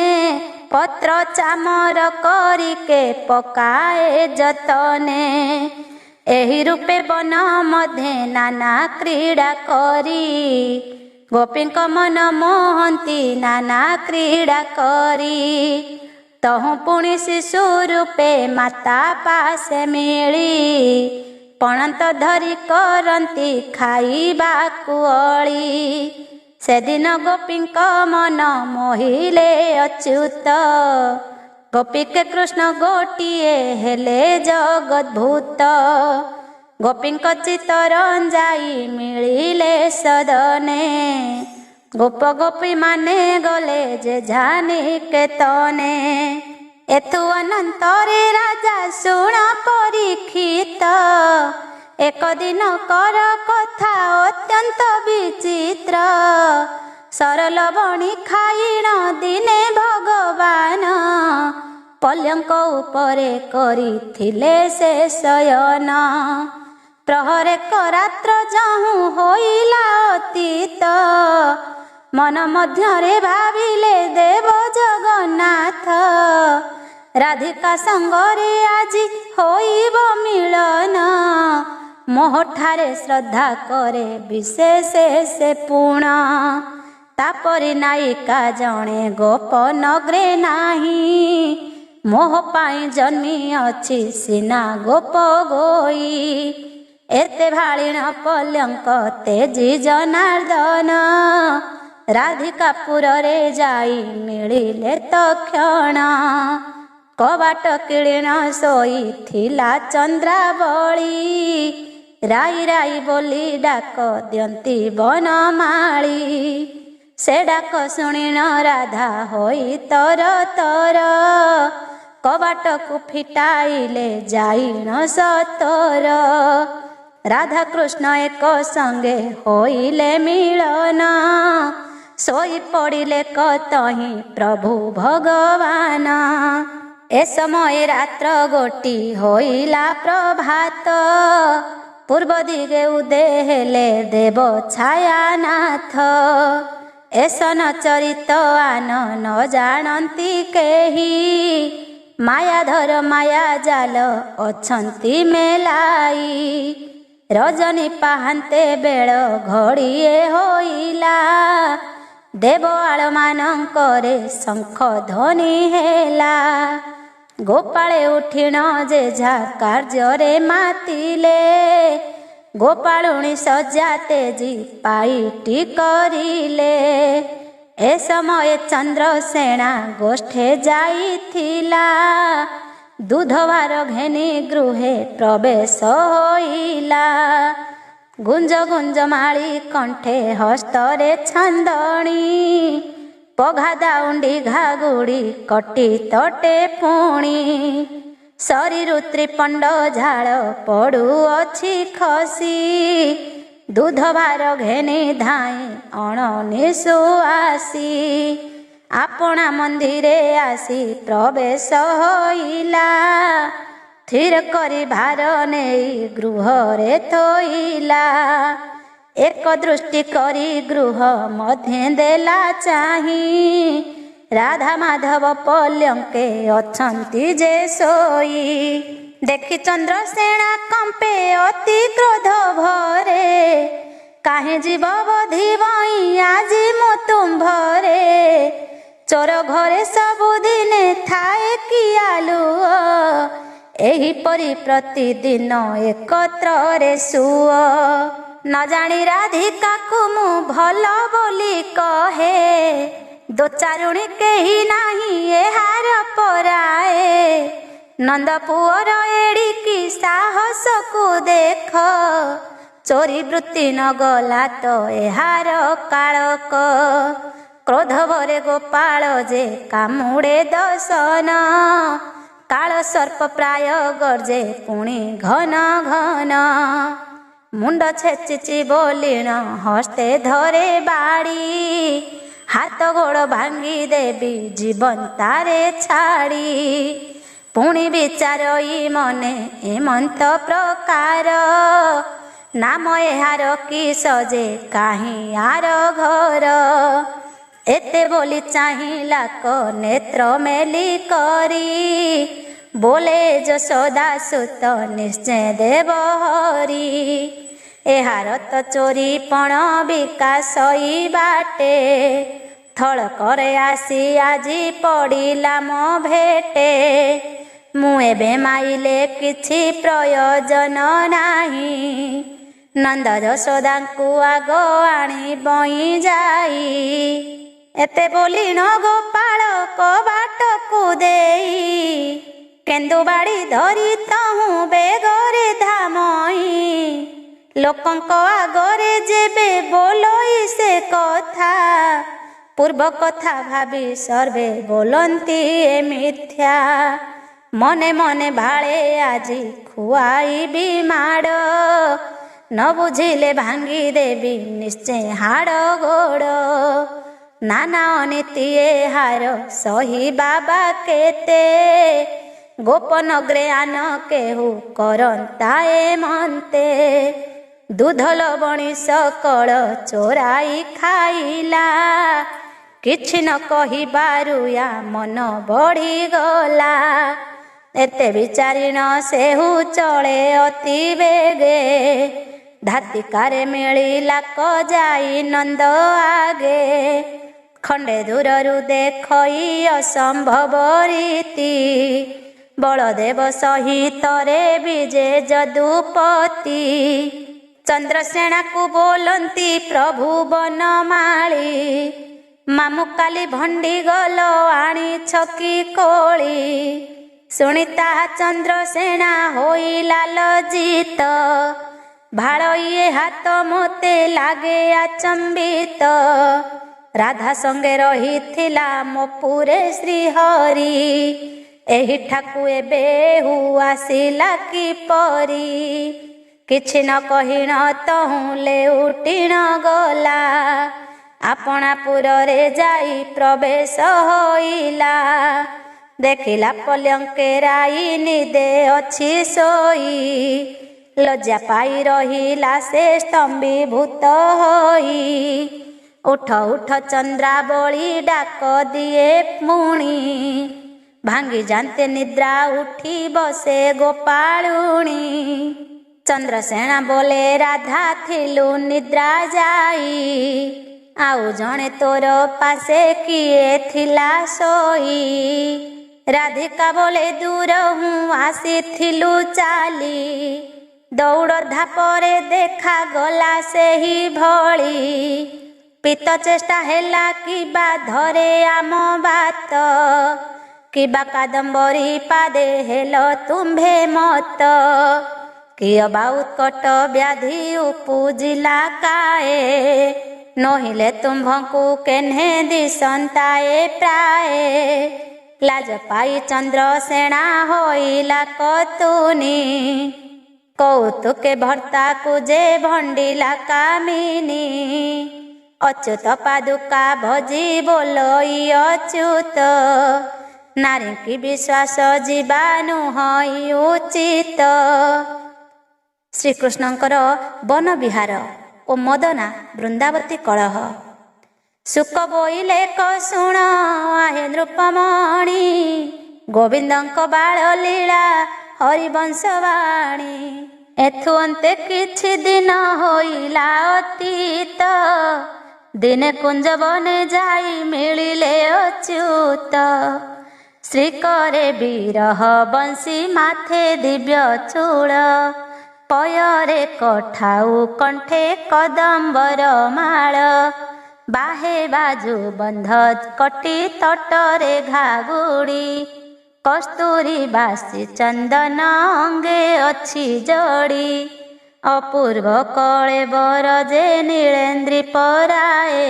पत्र चामर करिके पकाए जतने एही रूपे वन मध्य नाना क्रीड़ा करी गोपीक मन मोहंती नाना क्रीड़ा करी तहु पुणी शिशु रूपे माता पासे मिली पणंत धरी करती खाइबाकु अली से दिन गोपीक मन मोहिले अच्युत गोपी के कृष्ण गोटिए हेले जगद्भूत गोपीक चित्तरंजाई मिलिले सदने गोप गोपी माने गले जे जानी के तने एथु अनंतरे राजा शुण परीक्षित एक दिन कर कथा अत्यंत विचित्र सरल बणी खाइण दिने भगवान पल्यंक उपरे करिथिले से शयन प्रहर एक रात्र जहु होइला अतीत मन मध्यरे भाविले देव जगन्नाथ राधिका संगरे आजी होइब मिलन मोहठारे श्रद्धा करे विशेष से पूर्ण तापरी नायिका जणे गोप नगरे नाही मोह पाई जन्मी अछि सिना गोप गोई एते भाळिण पल्यंक तेजी जनार्दन राधिकापुर रे जाई मिलिले तक्षण कबाट किलिण सोई थिला चंद्रावली राई राई बोली डाक दियंती बनमाली से डाक शुणिन राधा होई तर तर कबाट को फिटाइले जाइण सतर राधा कृष्ण एक संगे होइले मिलन सोई पड़िले कतही प्रभु भगवान ए समय रात्र गोटी होइला प्रभात पूर्व दिगे उदे हेले देव छायानाथ एसन चरित आन न जानती केही मायाधर माया जाल अछंती मेलाई रजनी पाहांते बेल घड़िए होइला देवआल मानंकरे शंख ध्वनि हेला गोपाळे उठिण जेझा कार्य मातिले गोपाळुणी सज्जा तेजी पाईटी करिले ए समय चंद्रसेना गोष्ठे जाइथिला दूधवार घेनी गृहे प्रवेश होइला गुंज गुंज माली कंठे हस्तरे छंदणी पघा दाउंडी घागुड़ी कटी तटे पुणी शरीर त्रिपंड झाड़ पड़ू अछि खसी दूधवार घेनी धाई अणनिशु आसी आपणा मंदिरे आसी प्रवेश होइला थिर करी भार नेई गृहरे थोइला एक दृष्टि करी गृह मध्य देला चाही राधा माधव पल्यंके अछंती जे सोई देखी चंद्रसेना कंपे अति क्रोध भरे काहे जीव बधी बई आजी मुतुंभरे चोर घरे सबुदिने थाए कियालुओ एहिपरि प्रतिदिन एकत्र रे सुओ न जानी राधिका को मु भल बोली कहे दो चारुणी केही नाही एहार पराए नंद पुअर एड़िकी साहस को देख चोरी वृत्ति न गला तो एहार कालक क्रोध भरे गोपाल जे कामुड़े दसन काल सर्प प्राय गर्जे पुणी घन घन मुंड छेचिची बोलिण हस्ते धरे बाड़ी हाथ गोड़ भांगी देवी जीवन तारे छाड़ी पुणी विचारई मने एमंत प्रकार नाम एहार कि सजे काहीं यार घर एते बोली चाहिला को नेत्र मेली करी बोले यशोदा सुत निश्चय देव हरि एहार तो चोरी पण विकास बाटे थल करे आसी आजी पड़िला मो भेटे मुए माइले किछि प्रयोजन नाही नंद यशोदा को आग आनी बई जाई एते बोली न गोपाल कबाट को देई केन्दु बाड़ी धरी तहु बेगरे धामई लोकंक आगरे जेबे बोलई से कथा पूर्व कथा भाबी सर्वे बोलंती ए मिथ्या मने मने भाले आजी खुआई भी माड़ न बुझिले भांगी देवी निश्चय हाड़ गोड़ नाना अनीति हार सही बाबा केते गोपनग्रे आन केहू करंताए मनते दूध लवणी सकल चोराई खाइला किछि न कही बारुया मन बढ़ी गला एते विचारी न सेहू चले अति बेगे धातिकारे मिलिला क जाई नंद आगे खंडे दूररु देखई असंभव रीति बलदेव सहित रे विजे जदुपति चंद्रसेना को बोलंती प्रभु बनमाली मामु काली भंडी गल आनी छकी कोली सुनिता चंद्रसेना होइला लज्जित भाड़ ये हाथ मोते लागे अचंबित राधा संगे रही थिला मो पूरे श्रीहरि एही ठाकु एबे आसिला कि परी किछि न कहिण तहुले उठिण गला आपणापुर रे जाई प्रवेश होइला देखिला पलंकेराई निदे अछि सोई लज्जा पाई रहिला से स्तंभीभूत होई उठ उठ चंद्रावली डाक दिए पुणी भांगी जानते निद्रा उठी बसे गोपालुणी चंद्रसेना बोले राधा थिलु निद्रा जाई आउ जणे तोर पासे किए थिला सोई राधिका बोले दूर हूँ आसी थिलु चाली दौड़ धापरे देखा गला से ही भली पित चेष्टा हेला किबा धरे आम बात किबा कादम्बरी पादे हेल तुम्भे मत किय बा उत्कट व्याधि उपुजिला काए नहिले तुम्भଙ୍କୁ केन्हे दिसंताए प्राए लाज पाई चंद्रसेना होइला कतुनी कौतुके भर्ता को जे भंडिला कामिनी अच्युत पादुका भजी बोलई अच्युत नारी की विश्वास जीवानु हई उचित श्रीकृष्णंकर वन विहार ओ मदना वृंदावती कलह सुख बोइले क शुण आहे नृपमणि गोविंदंक बाल लीला हरिवंशवाणी एथु अंते किछि दिन होइला अतीत दिने कुंज बने जाई मिलिले अच्युत श्री करे विरह बंशी माथे दिव्य चूड़ पयरे कठाऊ कंठे कदम्बर माळ बाहे बाजू बंध कटी तटरे घागुड़ी कस्तूरी बासी चंदन अंगे अच्छी जोड़ी अपूर्व कले बरजे नीलेन्द्री पराए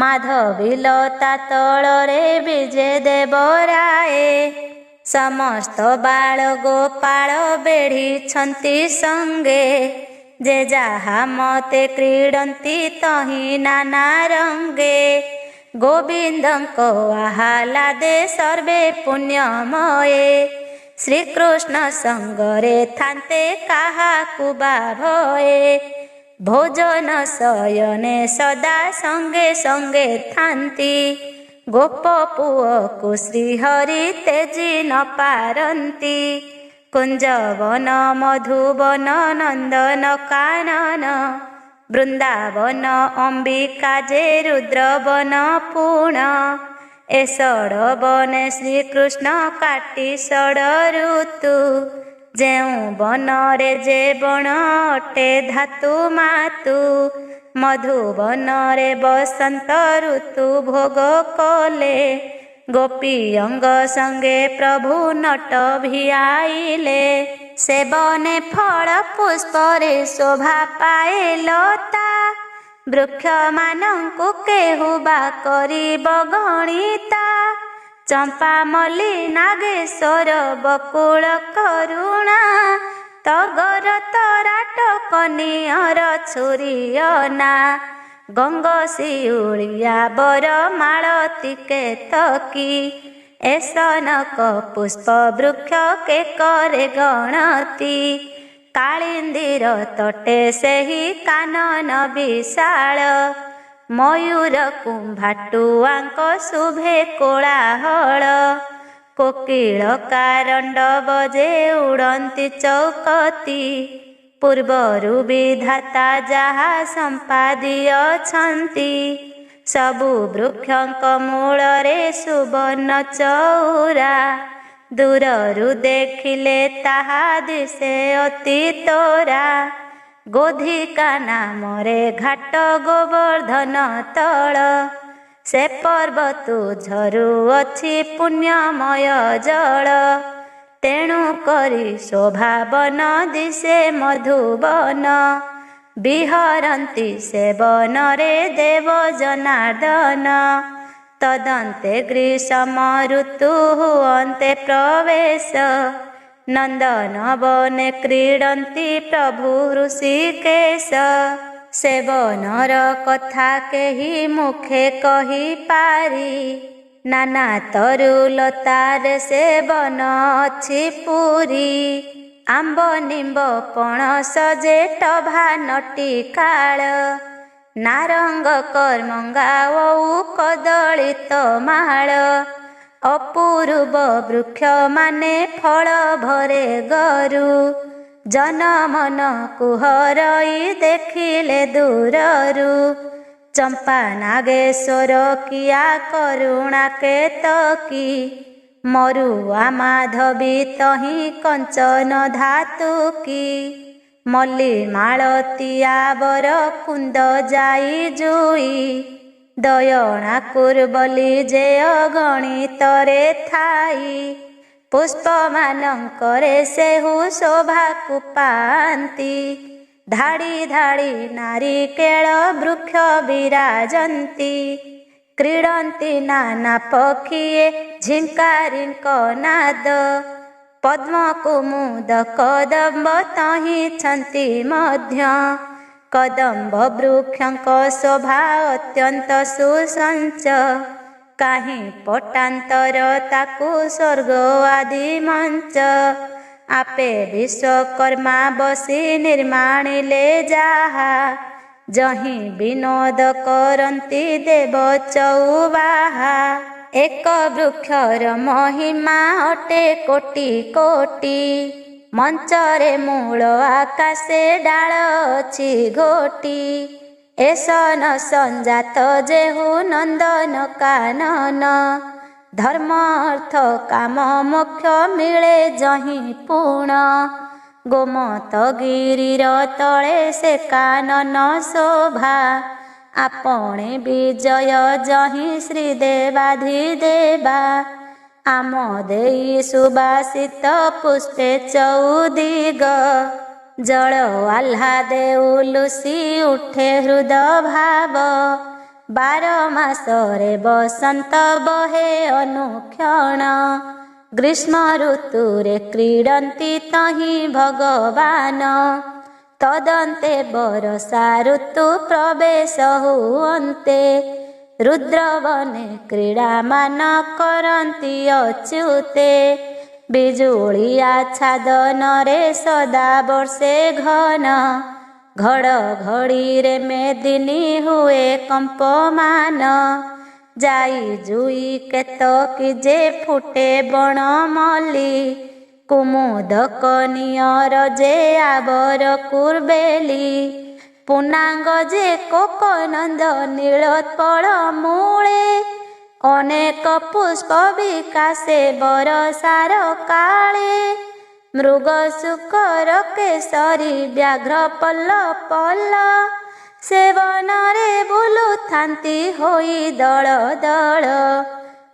माधवीलता तलरे विजे देवराए समस्त बाल गोपाल बेढ़ी छंती संगे जे जहा मते क्रीडंती तही नाना रंगे गोविंदंको आह्लादे सर्वे पुण्यमये ଶ୍ରୀକୃଷ୍ଣ ସଙ୍ଗରେ ଥାନ୍ତେ କାହାକୁ ବା ଭଏ। ଭୋଜନ ଶୟନେ ସଦା ସଙ୍ଗେ ସଙ୍ଗେ ଥାନ୍ତି। ଗୋପ ପୁଅକୁ ଶ୍ରୀହରି ତେଜି ନ ପାରନ୍ତି। କୁଞ୍ଜବନ ମଧୁବନ ନନ୍ଦନ କାନନ ବୃନ୍ଦାବନ ଅମ୍ବିକା ଯେ ରୁଦ୍ରବନ ପୁଣ। ଏ ଷଡ଼ବନେ ଶ୍ରୀକୃଷ୍ଣ କାଟି ଷଡ଼ ଋତୁ। ଯେଉଁ ବନରେ ଯେ ବଣ ଅଟେ ଧାତୁ ମାତୁ। ମଧୁବନରେ ବସନ୍ତ ଋତୁ ଭୋଗ କଲେ। ଗୋପୀ ଅଙ୍ଗ ସଙ୍ଗେ ପ୍ରଭୁ ନଟ ଭିଆଇଲେ। ସେ ବନେ ଫଳ ପୁଷ୍ପରେ ଶୋଭା ପାଏ ଲତା। ବୃକ୍ଷମାନଙ୍କୁ କେହୁ ବା କରିବ ଗଣିତା। ଚମ୍ପା ମଲ୍ଲି ନାଗେଶ୍ୱର ବକୁଳ କରୁଣା। ଟଗର ତରାଟ କନିଅର ଛୁରିଅନା। ଗଙ୍ଗଶିଉଳିଆ ବର ମାଳତୀ କେତକୀ। ଏ ସନକ ପୁଷ୍ପ ବୃକ୍ଷ କେକରେ ଗଣତି। କାଳିନ୍ଦୀର ତଟେ ସେହି କାନନ ବିଶାଳ। ମୟୂର କୁମ୍ଭାଟୁଆଙ୍କ ଶୁଭେ କୋଳାହଳ। କୋକିଳ କାରଣ୍ଡ ବଜେ ଉଡ଼ନ୍ତି ଚୌକତି। ପୂର୍ବରୁ ବିଧାତା ଯାହା ସମ୍ପାଦିଅଛନ୍ତି। ସବୁ ବୃକ୍ଷଙ୍କ ମୂଳରେ ସୁବର୍ଣ୍ଣ ଚଉରା। ଦୂରରୁ ଦେଖିଲେ ତାହା ଦିଶେ ଅତି ତୋରା। ଗୋଧିକା ନାମରେ ଘାଟ ଗୋବର୍ଦ୍ଧନ ତଳ। ସେ ପର୍ବତୁ ଝରୁଅଛି ପୁଣ୍ୟମୟ ଜଳ। ତେଣୁ କରି ଶୋଭାବନ ଦିଶେ ମଧୁବନ। ବିହରନ୍ତି ସେ ବନରେ ଦେବ ଜନାର୍ଦ୍ଦନ। ତଦନ୍ତେ ଗ୍ରୀଷ୍ମ ଋତୁ ହୁଅନ୍ତେ ପ୍ରବେଶ। ନନ୍ଦନ ବନେ କ୍ରୀଡ଼ନ୍ତି ପ୍ରଭୁ ଋଷିକେଶ। ସେ ବନର କଥା କେହି ମୁଖେ କହିପାରି। ନାନା ତରୁଲତାରେ ସେ ବନ ଅଛି ପୁରୀ। ଆମ୍ବ ନିମ୍ବ ପଣସ ଯେ ଟଭା ନଟି କାଳ। ନାରଙ୍ଗ କରମଙ୍ଗା ଓଉ କଦଳୀ ତମାଳ। ଅପୂର୍ବ ବୃକ୍ଷ ମାନେ ଫଳ ଭରେ ଗରୁ। ଜନମନ କୁହରଇ ଦେଖିଲେ ଦୂରରୁ। ଚମ୍ପା ନାଗେଶ୍ୱର କିଆ କରୁଣା କେତକୀ। ମରୁଆ ମାଧବୀ ତହିଁ କଞ୍ଚନ ଧାତୁକୀ। ମଲ୍ଲି ମାଳତୀଆ ବର କୁନ୍ଦ ଯାଇ ଜୁଇ। ଦୟଣା କୁର୍ବଲି ଯେ ଅଗଣିତରେ ଥାଇ। ପୁଷ୍ପମାନଙ୍କରେ ସେହୁ ଶୋଭାକୁ ପାଆନ୍ତି। ଧାଡ଼ି ଧାଡ଼ି ନାରିକେଳ ବୃକ୍ଷ ବିରାଜନ୍ତି। କ୍ରୀଡ଼ନ୍ତି ନାନା ପକ୍ଷୀଏ ଝିଙ୍କାରୀଙ୍କ ନାଦ। ପଦ୍ମ କୁମୁଦ କଦମ୍ବ ତହିଁଛନ୍ତି ମଧ୍ୟ। କଦମ୍ବ ବୃକ୍ଷଙ୍କ ଶୋଭା ଅତ୍ୟନ୍ତ ସୁସଞ୍ଚ। କାହିଁ ପଟାନ୍ତର ତାକୁ ସ୍ୱର୍ଗ ଆଦି ମଞ୍ଚ। ଆପେ ବିଶ୍ୱକର୍ମା ବସି ନିର୍ମାଣିଲେ ଯାହା। ଯହିଁ ବିନୋଦ କରନ୍ତି ଦେବ ଚଉବାହା। ଏକ ବୃକ୍ଷର ମହିମା ଅଟେ କୋଟି କୋଟି। ମଞ୍ଚରେ ମୂଳ ଆକାଶେ ଡାଳ ଅଛି ଘୋଟି। ଏ ସନ ସଞ୍ଜାତ ଯେହୁ ନନ୍ଦନ କାନନ। ଧର୍ମ ଅର୍ଥ କାମ ମୋକ୍ଷ ମିଳେ ଯହିଁ ପୁଣ। ଗୋମତଗିରିର ତଳେ ସେ କାନନ ଶୋଭା। ଆପଣେ ବିଜୟ ଯହିଁ ଶ୍ରୀଦେବାଧିଦେବା। ଆମ ଦେଇ ସୁବାସିତ ପୁଷ୍ପେ ଚଉଦିଗ। ଜଳ ଆହ୍ଲାଦେ ଉଲୁସି ଉଠେ ହୃଦ ଭାବ। 12 ମାସରେ ବସନ୍ତ ବହେ ଅନୁକ୍ଷଣ। ଗ୍ରୀଷ୍ମ ଋତୁରେ କ୍ରୀଡ଼ନ୍ତି ତହିଁ ଭଗବାନ। ତଦନ୍ତେ ବରଷା ଋତୁ ପ୍ରବେଶ ହୁଅନ୍ତେ। ରୁଦ୍ରବନେ କ୍ରୀଡ଼ାମାନ କରନ୍ତି ଅଚ୍ୟୁତେ। ବିଜୁଳି ଆଚ୍ଛାଦନରେ ସଦା ବର୍ଷେ ଘନ, ଘଡ଼ଘଡ଼ିରେ ମେଦିନୀ ହୁଏ କମ୍ପମାନ। ଯାଇ ଜୁଇ କେତକୀ ଯେ ଫୁଟେ ବଣମଲ୍ଲି, କୁମୁଦକ ନିଅର ଯେ ଆବର କୁର୍ବେଲି। ପୂର୍ଣ୍ଣାଙ୍ଗ ଯେ କୋକନନ୍ଦ ନୀଳୋତ୍ପଳ ମୂଳେ, ଅନେକ ପୁଷ୍ପ ବିକାଶେ ବରସାର କାଳେ। ମୃଗ ଶୁକର କେଶରୀ ବ୍ୟାଘ୍ର ପଲ୍ଲ ପଲ୍ଲ, ସେବନରେ ବୁଲୁଥାନ୍ତି ହୋଇ ଦଳ ଦଳ।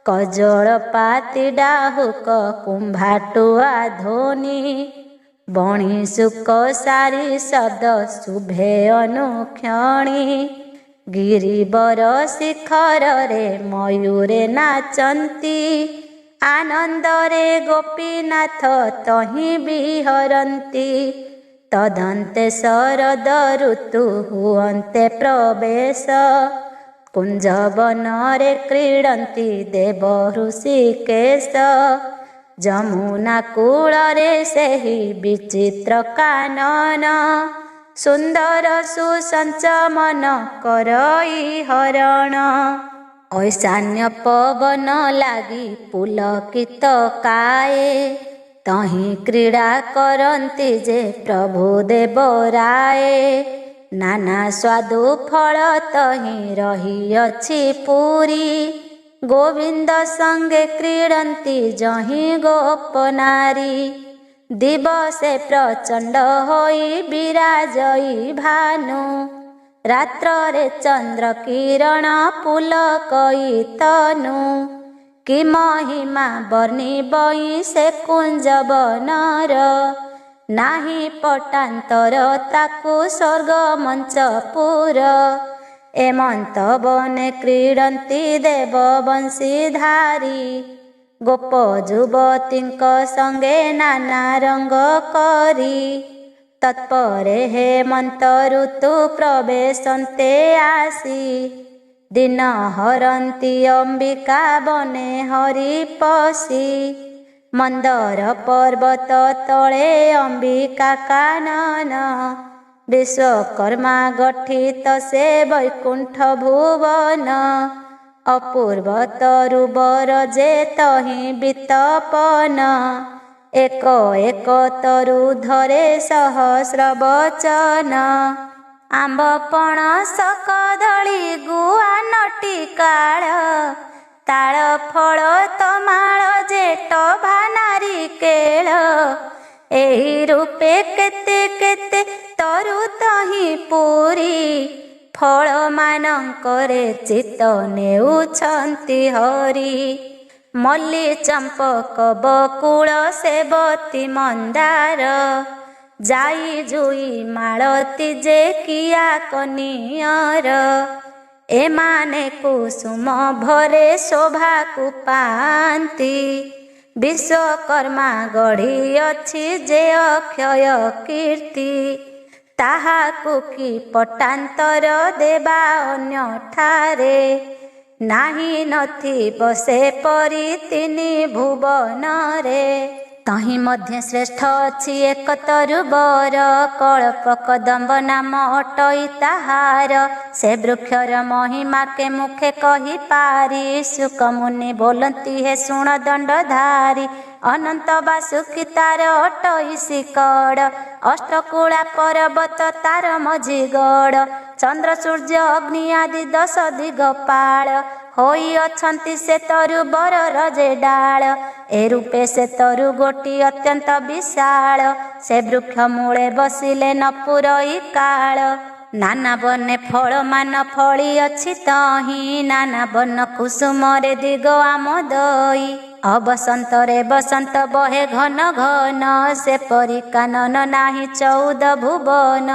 କଜଳ ପାତି ଡାହୁକ କୁମ୍ଭାଟୁଆ ଧ୍ୱନି, ବଣି ଶୁକ ସାରି ଶବ୍ଦ ଶୁଭେ ଅନୁକ୍ଷଣି। ଗିରିବର ଶିଖରରେ ମୟୂରେ ନାଚନ୍ତି, ଆନନ୍ଦରେ ଗୋପୀନାଥ ତହିଁ ବିହରନ୍ତି। ତଦନ୍ତେ ଶରଦ ଋତୁ ହୁଅନ୍ତେ ପ୍ରବେଶ, କୁଞ୍ଜବନରେ କ୍ରୀଡ଼ନ୍ତି ଦେବ ହୃଷିକେଶ। ଯମୁନା କୂଳରେ ସେହି ବିଚିତ୍ର କାନନ, ସୁନ୍ଦର ସୁସଞ୍ଚମନ କରଇ ହରଣ। ଐଶାନ୍ୟ ପବନ ଲାଗି ପୁଲକିତ କାଏ, ତହିଁ କ୍ରୀଡ଼ା କରନ୍ତି ଯେ ପ୍ରଭୁ ଦେବରାଏ। ନାନା ସ୍ୱାଦୁ ଫଳ ତହିଁ ରହିଅଛି ପୁରୀ, ଗୋବିନ୍ଦ ସଙ୍ଗେ କ୍ରୀଡ଼ନ୍ତି ଯହିଁ ଗୋପନାରୀ। ଦିବସେ ପ୍ରଚଣ୍ଡ ହୋଇ ବିରାଜଇ ଭାନୁ, ରାତ୍ରରେ ଚନ୍ଦ୍ର କିରଣ ପୁଲକଇ ତନୁ। କି ମହିମା ବର୍ଣ୍ଣିବଇ ସେ କୁଞ୍ଜବନର, ନାହିଁ ପଟାନ୍ତର ତାକୁ ସ୍ୱର୍ଗ ମଞ୍ଚପୁର। ଏମନ୍ତ ବନେ କ୍ରୀଡ଼ନ୍ତି ଦେବ ବଂଶୀଧାରୀ, ଗୋପ ଯୁବତୀଙ୍କ ସଙ୍ଗେ ନାନା ରଙ୍ଗ କରି। ତତ୍ପରେ ହେମନ୍ତ ଋତୁ ପ୍ରବେଶନ୍ତେ ଆସି, ଦିନ ହରନ୍ତି ଅମ୍ବିକା ବନେ ହରି ପଶି। ମନ୍ଦର ପର୍ବତ ତଳେ ଅମ୍ବିକା କାନନ, ବିଶ୍ୱକର୍ମା ଗଠିତ ସେ ବୈକୁଣ୍ଠ ଭୁବନ। ଅପୂର୍ବ ତରୁବର ଯେ ତହିଁ ବିତପନ, ଏକ ଏକ ତରୁ ଧରେ ସହସ୍ର ବଚନ। ଆମ୍ବ ପଣସ କଦଳୀ ଗୁଆ ନଟିକାଳ, ତାଳ ଫଳ ତମାଳ ଜେଟ ଭାନାରିକେଳ। ଏହି ରୂପେ କେତେ କେତେ ତରୁ ତହିଁ ପୁରୀ, ଫଳମାନଙ୍କରେ ଚିତ୍ତ ନେଉଛନ୍ତି ହରି। ମଲ୍ଲି ଚମ୍ପକ ବକୁଳ ସେବତୀ ମନ୍ଦାର, ଯାଇ ଜୁଇ ମାଳତୀ ଯେ କିଆ କନିଅର। ଏମାନେ କୁସୁମ ଭରେ ଶୋଭାକୁ ପାଆନ୍ତି, ବିଶ୍ୱକର୍ମା ଗଢ଼ିଅଛି ଯେ ଅକ୍ଷୟ କୀର୍ତ୍ତି। ତାହାକୁ କି ପଟାନ୍ତର ଦେବା ଅନ୍ୟଠାରେ, ନାହିଁ ନଥିବ ସେପରି ତିନି ଭୁବନରେ। ତହିଁ ମଧ୍ୟ ଶ୍ରେଷ୍ଠ ଅଛି ଏକ ତରୁବର, କଳ୍ପ କଦମ୍ବ ନାମ ଅଟଇ ତାହାର। ସେ ବୃକ୍ଷର ମହିମା କେ ମୁଖେ କହିପାରି, ଶୁକମୁନି ବୋଲନ୍ତି ହେ ଶୁଣ ଦଣ୍ଡଧାରୀ। ଅନନ୍ତ ବାସୁକି ତାର ଅଟଇ ଶିକଡ଼, ଅଷ୍ଟକୁଳା ପର୍ବତ ତାର ମଝିଗଡ଼। ଚନ୍ଦ୍ର ସୂର୍ଯ୍ୟ ଅଗ୍ନି ଆଦି 10 ଦିଗପାଳ, ହୋଇଅଛନ୍ତି ସେ ତରୁବରର ଯେ ଡାଳ। ଏ ରୂପେ ସେ ତରୁ ଗୋଟି ଅତ୍ୟନ୍ତ ବିଶାଳ, ସେ ବୃକ୍ଷ ମୂଳେ ବସିଲେ ନ ପୁରଇ କାଳ। ନାନା ବନେ ଫଳମାନ ଫଳିଅଛି ତହିଁ, ନାନା ବନ କୁସୁମରେ ଦିଗ ଆମୋଦଇ। ଅବସନ୍ତରେ ବସନ୍ତ ବହେ ଘନ ଘନ, ସେପରି କାନନ ନାହିଁ 14 ଭୁବନ।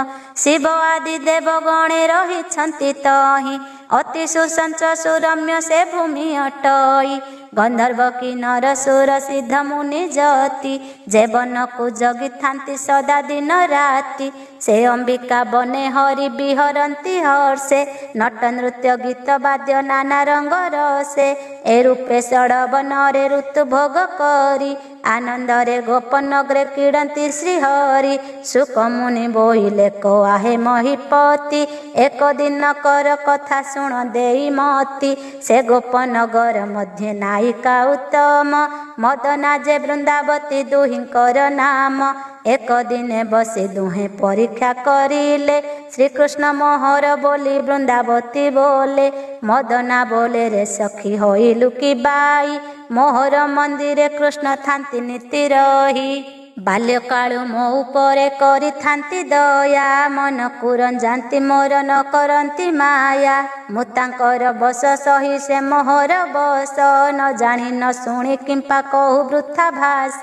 ଶିବ ଆଦି ଦେବ ଗଣେ ରହିଛନ୍ତି ତହିଁ, ଅତି ସୁସଞ୍ଚ ସୁରମ୍ୟ ସେ ଭୂମି ଅଟଇ। ଗନ୍ଧର୍ବ କିନ୍ନର ସୁର ସିଦ୍ଧ ମୁନି ଯତି, ଯେ ବନକୁ ଜଗିଥାନ୍ତି ସଦା ଦିନ ରାତି। ସେ ଅମ୍ବିକା ବନେ ହରି ବିହରନ୍ତି ହର୍ଷେ, ନଟ ନୃତ୍ୟ ଗୀତ ବାଦ୍ୟ ନାନା ରଙ୍ଗର ସେ। ଏ ରୂପେ ଷଡ଼ ବନରେ ଋତୁ ଭୋଗ କରି, आनंदरे गोपनगरे क्रीडन्ति श्रीहरि सुकमुनि बोइले कहे महीपति एक दिन कर कथा शुण देई मति से गोपनगर मध्य नायिका उत्तम मदना जे वृंदावती दुहिंकर नाम एक दिने बसी दुहे परीक्षा करिले श्रीकृष्ण मोहर बोली वृंदावती बोले मदना बोले रे सखी होइलु कि बाई मोहर मंदिरे कृष्ण थांती नीति रही बाल्यकालु मो उपरे करी थांती दया मन कुरंजांती मोर न करंती माया मुतांकर बस सही से मोहर बस न जानी न शुणी किंपा कहु वृथा भास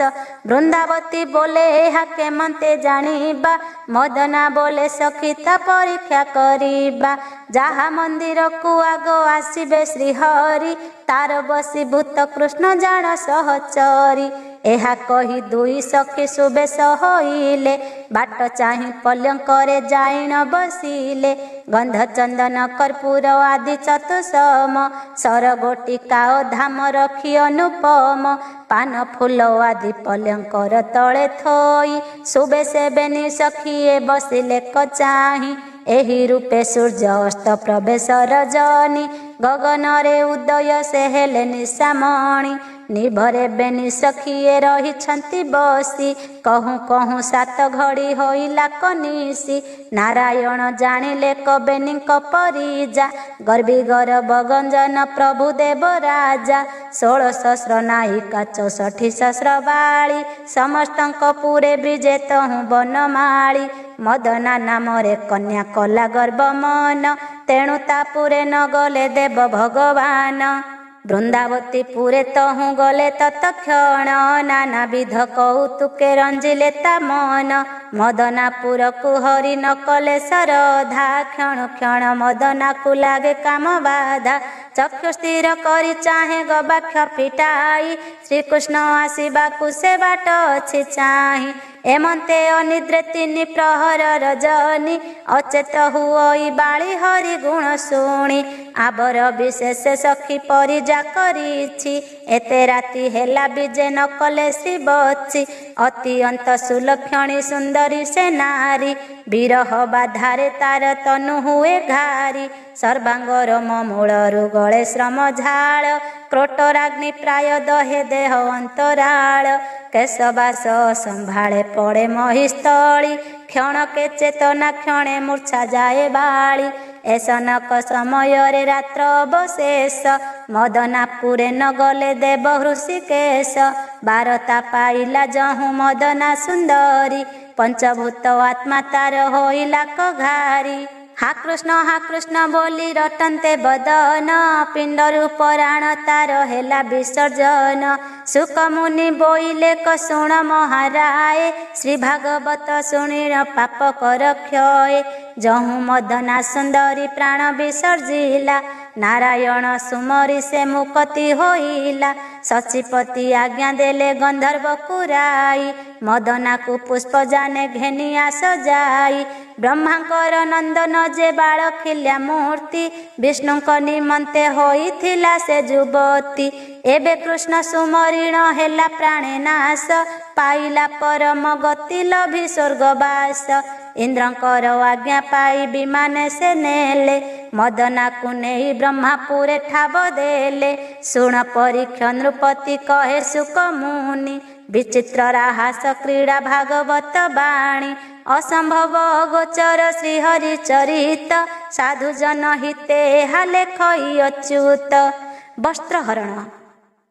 वृंदावती बोले ଏହା केमंते जानिबा मदना बोले सखी ता परीक्षा करिबा जहा मंदिर को आग आसीबे श्रीहरि तार बसीभूत कृष्ण जान सहचरी ଏହା कही दुई सखी सुबेश होइले बाट चाहि पलंकरे जाइन बसिले गंध चंदन कर्पूर आदि चतुसम सरगोटिका धाम रखी अनुपम पान फूल आदि पलंकर तले थोई सुबेश बेनी सखीए बसिले कचाही एही रूपे सूर्य अस्त प्रवेश रजनी गगन रे उदय से हेले निशामणी निभरे बेनी सखीए रही छंती बसी कहूँ कहूँ सात घड़ी होइला कनिसी नारायण जानिले कबेनी परिजा गर्भी गर्भ गंजन प्रभु देव राजा 16 सहस्र नायिका 64 सहस्र बाली समस्तंक पुरे ब्रिजे तहु बनमाली मदना नाम रे कन्या कला गर्भ मन तेणु तापुरे न गले देव भगवान वृंदावती पुरे तहु गले तत्क्षण नाना विध कौतुके रंजिले ता मन मदनापुर को हरि न कले सरधा क्षण क्षण मदना को लागे काम बाधा चक्षु स्थिर करी चाहे गबाक्ष फिटाई श्रीकृष्ण आसीबा को से बाट अछि चाही एमंते अनिद्रे 3 प्रहर रजनी अचेत हुई बाली हरि गुण शुणी आबर विशेष सखी परिजा करिछि एते राति हेला विजे न कले शिवछि अत्यंत सुलक्षणी सुंदरी से नारी विरह बाधारे तार तनु हुए घारी सर्वांगर मूलरु गले श्रम झाल क्रोटराग्नि प्राय दहे देह अंतराल केशवास संभाळे पड़े महिस्थली क्षण के चेतना क्षणे मूर्छा जाए बाली ऐसनक समय रे रात्र अवशेष मदनापुरे न गले देव हृषिकेश बारता पाइला जहु मदना सुंदरी पंचभूत आत्मा तार होइला कघारी हा कृष्ण बोली रटन्ते बदन पिंडरु पराण तार हेला विसर्जन सुख मुनि बोइले कसुण महाराय श्री भागवत शुणिर पाप कर क्षय जहु मदना सुंदरी प्राण विसर्जिला नारायण सुमरी से मुक्ति होइला सचिपति आज्ञा देले गंधर्व कुराई मदना को पुष्प जाने घेनिया सजाई ब्रह्मांकर नंदन जे बाल खिल्या मूर्ति विष्णुक निमंते होइथिला से जुबती एबे कृष्ण सुमरीण हेला प्राणे नाश पाइला परम गति लभी स्वर्गवास इंद्रंकर आज्ञा पाई विमान से नेले मदना को नहीं ब्रह्मापुरे ठाव देले शुण परीक्ष नृपति कहे सुक मुनि विचित्र राहास क्रीड़ा भागवत बाणी असंभव गोचर श्रीहरि चरित साधु जन हिते हाले खई अच्युत वस्त्रहरण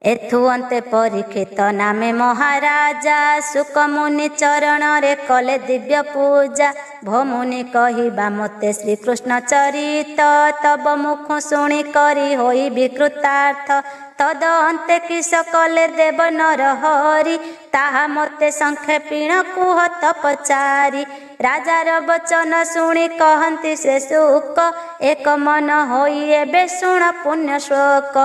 एथु अंते परीक्षित नामे महाराजा सुक मुनि चरण रे कले दिव्य पूजा भमुनि कहिबा मते श्रीकृष्ण चरित तब मुख शुणी करी होई विकृतार्थ तद अंते किस कले देव नर हरि ताहा मते संक्षेपीण कुह तपचारी राजार वचन शुणी कहंती से सुक एक मन होई एबे शुण पुण्य शोक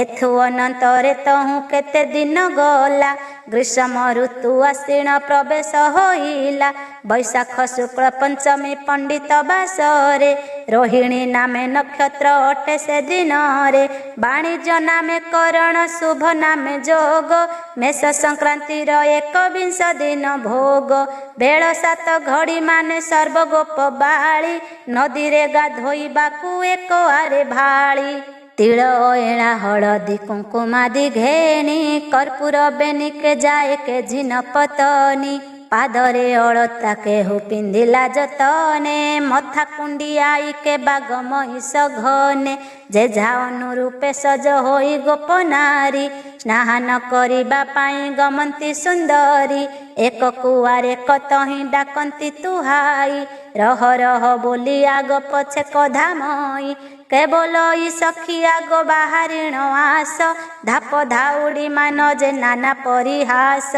एथु अनंतरे तहु केते दिन गला ग्रीष्म ऋतु आसीन प्रवेश होइला वैशाख शुक्ल पंचमी पंडित बासरे रोहिणी नामे नक्षत्र अटे से दिन रे वाणिज्य नामे करण शुभ नामे जोग मेष संक्रांति एक विंश दिन भोग बेल 7 घड़ी माने सर्वगोप बाली नदी रे गाधोइबाकू एक आरे भाली तिल एणा हलदी कुंकुमादि घेनी कर्पूर बेनिके जाए के झिन पतनी पादरे अलता केहू पिंधिला जतने मथा कुंडियाई के बाग महिष घने जे जा अनुरूपे सज होई गोप नारी स्नान करिबा पाई गमंती सुंदरी एक कुआरे कतही डाकंती तुहाई रह रह बोली आग पछे कधामई केवल ई सखी आग बाहरिण आस धाप धाउड़ी मान जे नाना परिहास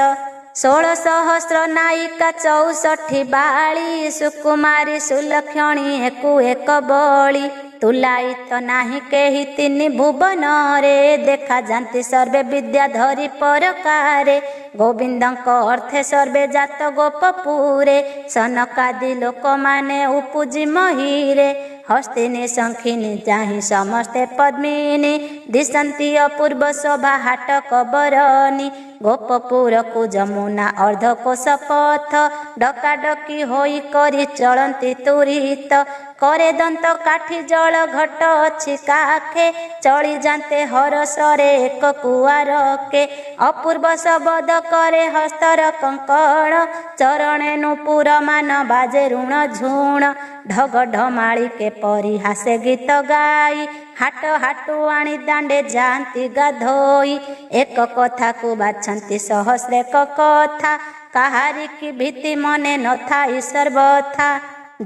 16 सहस्र नायिका 64 बाली सुकुमारी सुलक्षणी एकु एक बली तुलाई तो नाही केही 3 भुवन रे देखा जाती सर्वे विद्या धरी परकारे गोविंदक अर्थे सर्वे जात गोपपुरे सनकादि लोक माने उपुजी महीरे हस्तिनी शंखिनी चाहि समस्ते पद्मिनी दिशंती अपूर्व शोभा हाट कबरनी गोपपुर को जमुना अर्ध कोश पथ डकाडकी होई करी चलंती तुरित करे दंत काठी जल घट अछि काखे चली जाते हरसरे एक कुआरके अपूर्व शब्द करे हस्तर कंकण चरणे नुपुर मान बाजे ऋण झुण ढग ढमाली के परिहासे गीत गाई हाट हाटू आनी दांडे जानती गाधोई एक कथा को बाछंती सहस्रे कथा कहारी की भीति मने न थाई सर्वथा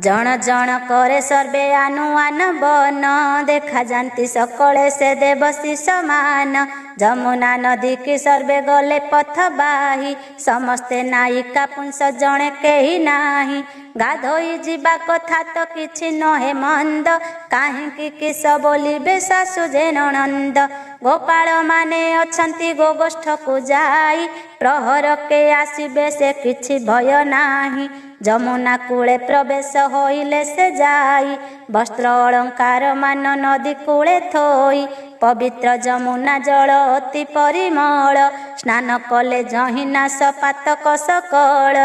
जण जण करे सर्वे आनुआन बन देखा जानती सकले से देवसी समान जमुना नदी की सर्वे गले पथ बाही समस्ते नायिका पुंस जणे केही नाही गाधोई जीवा कथा तो किछि नहे मंद काहेकि किस बोलिबे सासु जे ननंद गोपाल माने अछंती गोगोष्ठ को जाई प्रहर के आसीबे से किछि भय नाही जमुना कूले प्रवेश होइले से जाई वस्त्र अलंकार मान नदी कूले थोई पवित्र जमुना जल अति परिमल स्नान कले जहिनाश पातक सकल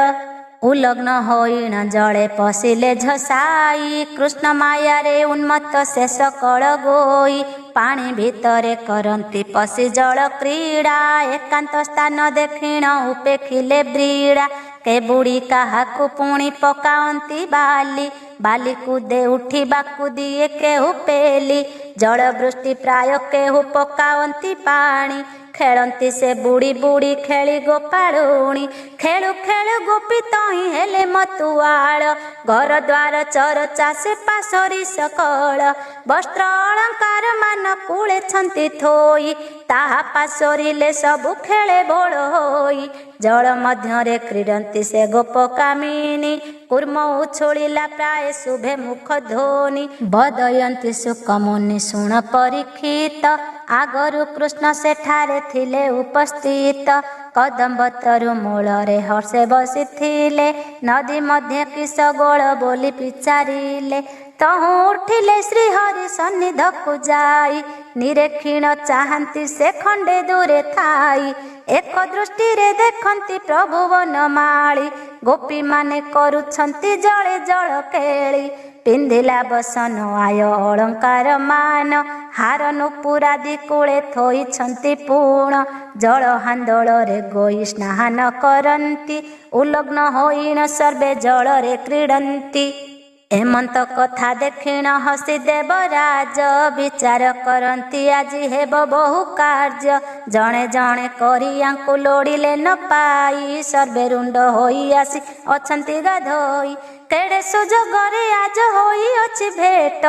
उलग्न होइण जले पशिले झसाई कृष्ण माया रे उन्मत्त से सकल गोई पानी भितरे करंती पशि जल क्रीड़ा एकांत स्थान देखिण उपेखिले ब्रीड़ा के बुढ़ी काहाकू पुणी पकाउंती बाली कूदे उठिबाकू दिए केहू पेली जल वृष्टि प्राय केहू पकाउंती पानी खेलंती से बुड़ी बुड़ी खेली गोपालुणी खेलु खेलु गोपी तही हेले मतुआल घर द्वार चरचा से पासरी सकल वस्त्र अलंकार मान कूले छंती थोई ताहा पासरिले सबु खेले बोल होई जल मध्यरे क्रीडंती से गोप कामिनी कूर्म उछोड़िला प्राय शुभे मुख ध्वनि बदयंती सुकमुनि शुण परीक्षित आगरु कृष्ण सेठारे थिले उपस्थित कदम्ब तरु मूलरे हर्षे बसिथिले नदी मध्य किस गोल बोली पिचारिले तहु उठिले श्री हरि सन्निध को जाई निरेखिण चाहंती से खंडे दूरे थाई एक दृष्टि रे देखंती प्रभु वनमाली गोपी माने करुछंती जले जल केली पिंधिला बसन आय अलंकार मान हार नुपुरादि कूले थोई छंती पूर्ण जल हांदोल रे गोई स्नान करंती उलग्न होइण सर्वे जल रे क्रीडंती हेमंत कथा देखिण हसी देवराज विचार करंती आजी हेब बहु कार्य जणे जणे करियांकु लोड़िले न पाई सर्वे रुंड होई आसी अछंती गाधोई केड़े सुजोगरे आज होई अछि भेट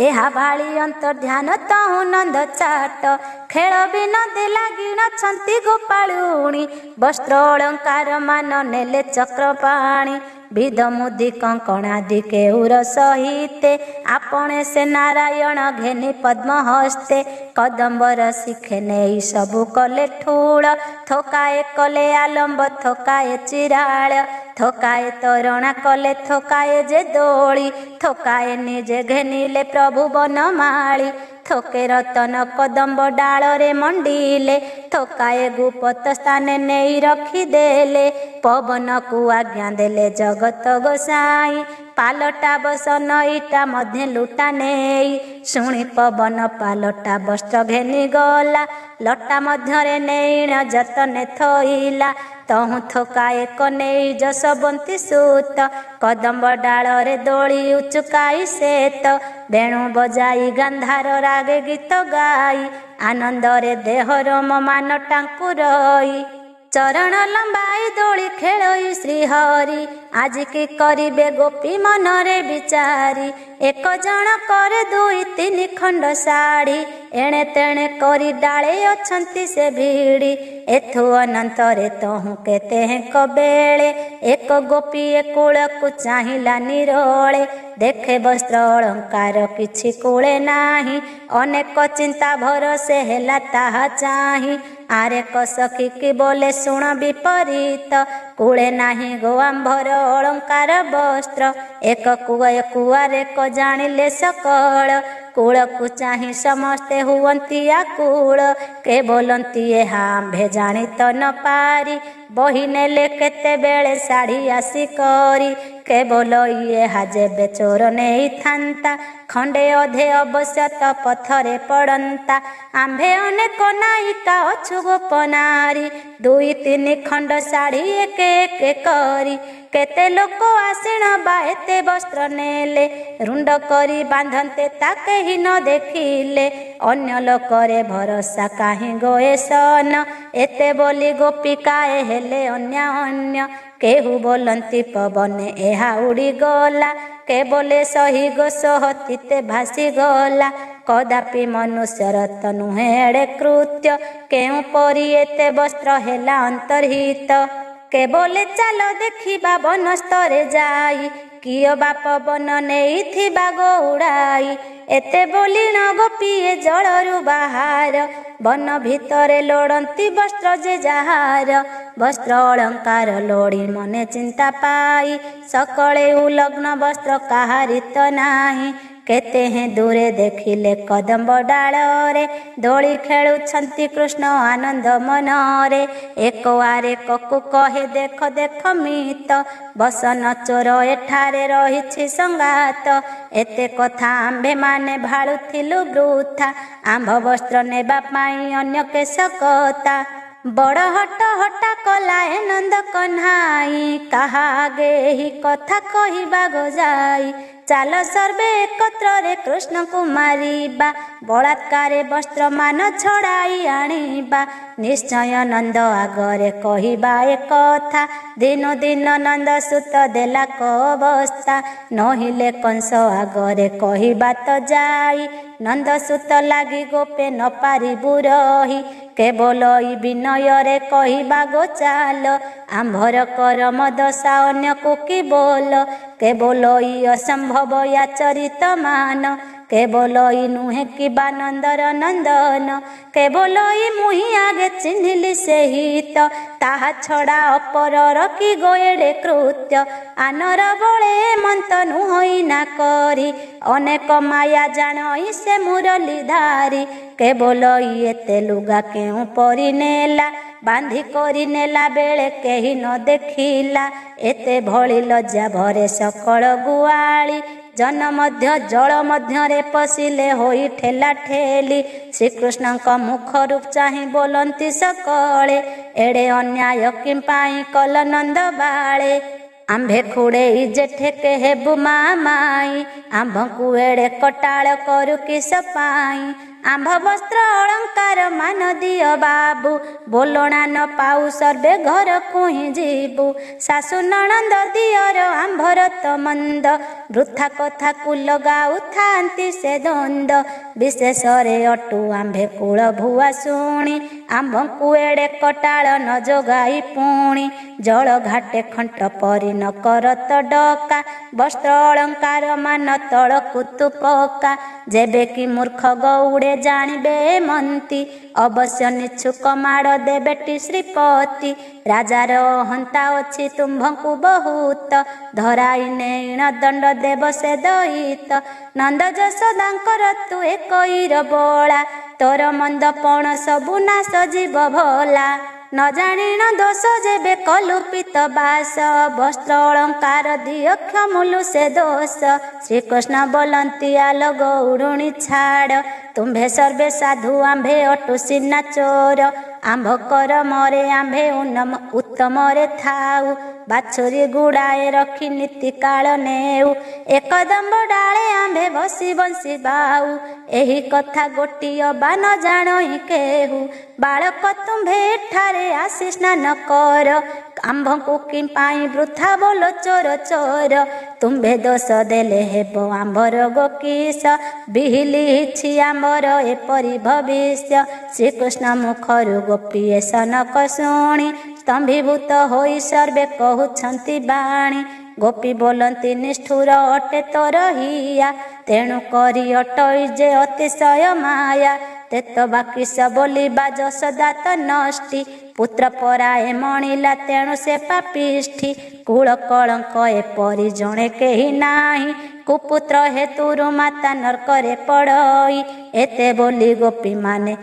एहा भाली अंतर ध्यान तहु नंद चाट खेल बिनोदे लागिण छंती गोपालुणी वस्त्र अलंकार मान नेले चक्र पाणी विध मुदी कंकणादि केउर सहिते आपणे से नारायण घेनी पद्म हस्ते कदम्बर शिखे नेई सबु कले ठूल थोकाए कले आलम्ब थोकाए चिराल थोकाए तोरणा कले थोकाए जे दोली थोकाए निजे घेनिले प्रभु बनमाली थोके रतन कदम्ब डालरे मंडिले थोकाए गुपत स्थाने नहीं रखिदेले पवन को आज्ञा देले जगत गोसाई पालटा बसन इटा मध्य लुटा नेई शुणी पवन पालटा वस्त्र घेनी गला लटा मध्यरे नेईण जतने थोइला तहु थोकाए कनेई जसवंती सूत कदम्ब डालरे दोली उचुकाई सेत बेणु बजाई गांधार रागे गीत गाई आनंदरे देहर मान टांकु रई चरण लंबाई दोली खेलोई श्रीहरि आज की करिबे गोपी मनरे विचारी एक जन करे दुई तीन खंड साड़ी एणे तेणे करी डाले अछंती से भीड़ी एथु अनंतरे तहु केते कबेले एक गोपी कूल को चाहिला निरोले देखे वस्त्र अलंकार किछि कूले नाही अनेक चिंता भरसे हेला ताहा चाही आरे कसखी की बोले शुण विपरीत कूले नाही गोआंभर अलंकार वस्त्र एक कुआरे को जानिले सकल कूल को चाही समस्ते हुवंती आकूल के बोलंती आंभे जानी तो न पारी बही नेले केते बेले साड़ी आसी करी के बोलो ये हाजेबे चोर नहीं थांता खंडे अधे अवश्य तो पथरे पड़ंता आंभे अनेक नायिका अछु गोपनारी दुई तीन खंड साड़ी एक एक करी केते लोक आसीण बाएते वस्त्र नेले रुंड करी बांधन्ते ताके ही न देखिले अन्य लोकरे भरोसा काहे गोए सन एते बोली गोपिकाए हेले अन्य अन्य केहू बोलंती पवने एहा उड़ी गला के बोले सही गोसहतीते भासी गला कदापि मनुष्यर तो नुहे एड़े कृत्य केउ परी एते वस्त्र हेला अंतर्हित के बोले चलो देखिबा वन स्तरे जाई कियो बाप बन नहीं थिबा गौड़ाई एते बोली न गोपीए जलरु बाहार वन भितरे लोड़ंती वस्त्र जे जहार वस्त्र अलंकार लोड़ी मने चिंता पाई सकले उलग्न वस्त्र काहारी तो नाही केते हैं दूरे देखिले कदम्ब डालरे दोली खेलुछंती कृष्ण आनंद मनरे एक आरे ककु कहे देख देख मित बसन चोर एठारे रहिछि संगात एते कथा आंभे माने भाळुथिलु वृथा आंभ वस्त्र नेबा पाई अन्य केश कथा बड़ हट हटा कलाए नंद कन्हाई कहा आगे ही कथा कहिबा गजाई चाल सर्वे एकत्र रे कृष्ण को मारिबा बलात्कारे वस्त्र मान छड़ाई आनिबा निश्चय नंद आगरे कहिबा ए कथा दिन दिन नंद सुत देला कवस्था नहिले कंस आगरे कहिबा तो जाई नंद सुत लागी गोपे न पारिबु रही केवल ई विनय रे कहिबा गो चाल आंभर करम दशा अन्य को कि बोल केवल ई असंभव या चरित मान केवल ई नुहे कि बानंदर नंदन केवल ई मुही आगे चिन्हिली से हित ताहा छड़ा अपरर कि गोएड़े कृत्य आनर बळे मंतनु होई ना करी अनेक माया जानई से मुरली धारी केवल ई एते लुगा केउ परी नेला बांधी करी नेला बेले केही न देखिला एते भली लज्जा भरे सकल गुआली जन मध्य जल मध्यरे पशिले होई ठेला ठेली श्रीकृष्ण मुख रूप चाहि बोलंती सकले एड़े अन्याय किंपाई कल नंद बाळे आंभे खुड़े जेठे के हेबु माई आंभ को एड़े कटाल करू किस पाई आंभ वस्त्र अलंकार मान दियो बाबू बोलना न पाऊ सर्वे घर को ही जीबू सासु नणंद दियर आंभर तो मंद वृथा कथा को लगाऊ थांती से द्वंद विशेष रे अटू आंभे कूल भुआ शुणी ଆମ୍ଭଙ୍କୁ ଏଡ଼େ କଟାଳ ନ ଯୋଗାଇ ପୁଣି ଜଳ ଘାଟେ ଖଣ୍ଟ ପରି ନ କରତ ଡକା ବସ୍ତ୍ର ଅଳଙ୍କାର ମାନ ତଳକୁ ତୁ ପକା ଯେବେ କି ମୂର୍ଖ ଗଉଡ଼େ ଜାଣିବେ ମନ୍ତି ଅବଶ୍ୟ ନିଛୁକ ମାଡ଼ ଦେବେଟି ଶ୍ରୀପତି ରାଜାର ଅହନ୍ତା ଅଛି ତୁମ୍ଭଙ୍କୁ ବହୁତ ଧରାଇ ନେଇଣ ଦଣ୍ଡ ଦେବ ସେ ଦଇତ ନନ୍ଦ ଯଶୋଦାଙ୍କର ତୁ ଏକଇର ବଳା ତୋର ମନ୍ଦ ପଣ ସବୁ ନାଶ ଯିବ ଭଲା ନ ଜାଣିଣ ଦୋଷ ଯେବେ କଲୁ ପିତ ବାସ ବସ୍ତ୍ର ଅଳଙ୍କାର ଦିଅ କ୍ଷମୁଲୁ ସେ ଦୋଷ ଶ୍ରୀକୃଷ୍ଣ ବୋଲନ୍ତି ଆଲ ଗୌରୁଣୀ ଛାଡ଼ ତୁମ୍ଭେ ସର୍ବେ ସାଧୁ ଆମ୍ଭେ ଅଟୁ ସିନା ଚୋର ଆମ୍ଭ କର ମରେ ଆମ୍ଭେ ଉତ୍ତମରେ ଥାଉ ବାଛୁରୀ ଗୁଡ଼ାଏ ରଖି ନୀତି କାଳ ନେଉ ଏକଦମ୍ବ ଡାଳେ ଆମ୍ଭେ ବସି ବଂଶୀ ବାଉ ଏହି କଥା ଗୋଟିଏ ବା ନ ଜାଣଇ କେହୁ ବାଳକ ତୁମ୍ଭେ ଏଠାରେ ଆସି ସ୍ନାନ କର ଆମ୍ଭଙ୍କୁ କି ପାଇଁ ବୃଥା ବୋଲ ଚୋର ଚୋର ତୁମ୍ଭେ ଦୋଷ ଦେଲେ ହେବ ଆମ୍ଭର ଗୋକିଶ ବିହିଲିଛି ଆମ୍ଭର ଏପରି ଭବିଷ୍ୟ ଶ୍ରୀକୃଷ୍ଣ ମୁଖରୁ ଗୋପୀଏ ସନକ ଶୁଣି ସ୍ତମ୍ଭୀଭୂତ ହୋଇ ସର୍ବେ କହୁଛନ୍ତି ବାଣୀ ଗୋପୀ ବୋଲନ୍ତି ନିଷ୍ଠୁର ଅଟେ ତୋର ହିଆ ତେଣୁ କରି ଅଟଇ ଯେ ଅତିଶୟ ମାୟା ତେତ ବାକିସ ବୋଲିବା ଯଶୋଦା ତ ନଷ୍ଟି ପୁତ୍ର ପରାଏ ମଣିଲା ତେଣୁ ସେ ପାପିଷ୍ଠି କୁଳ କଳଙ୍କ ଏପରି ଜଣେ କେହି ନାହିଁ କୁପୁତ୍ର ହେତୁରୁ ମାତା ନର୍କରେ ପଡ଼ଇ ଏତେ ବୋଲି ଗୋପୀମାନେ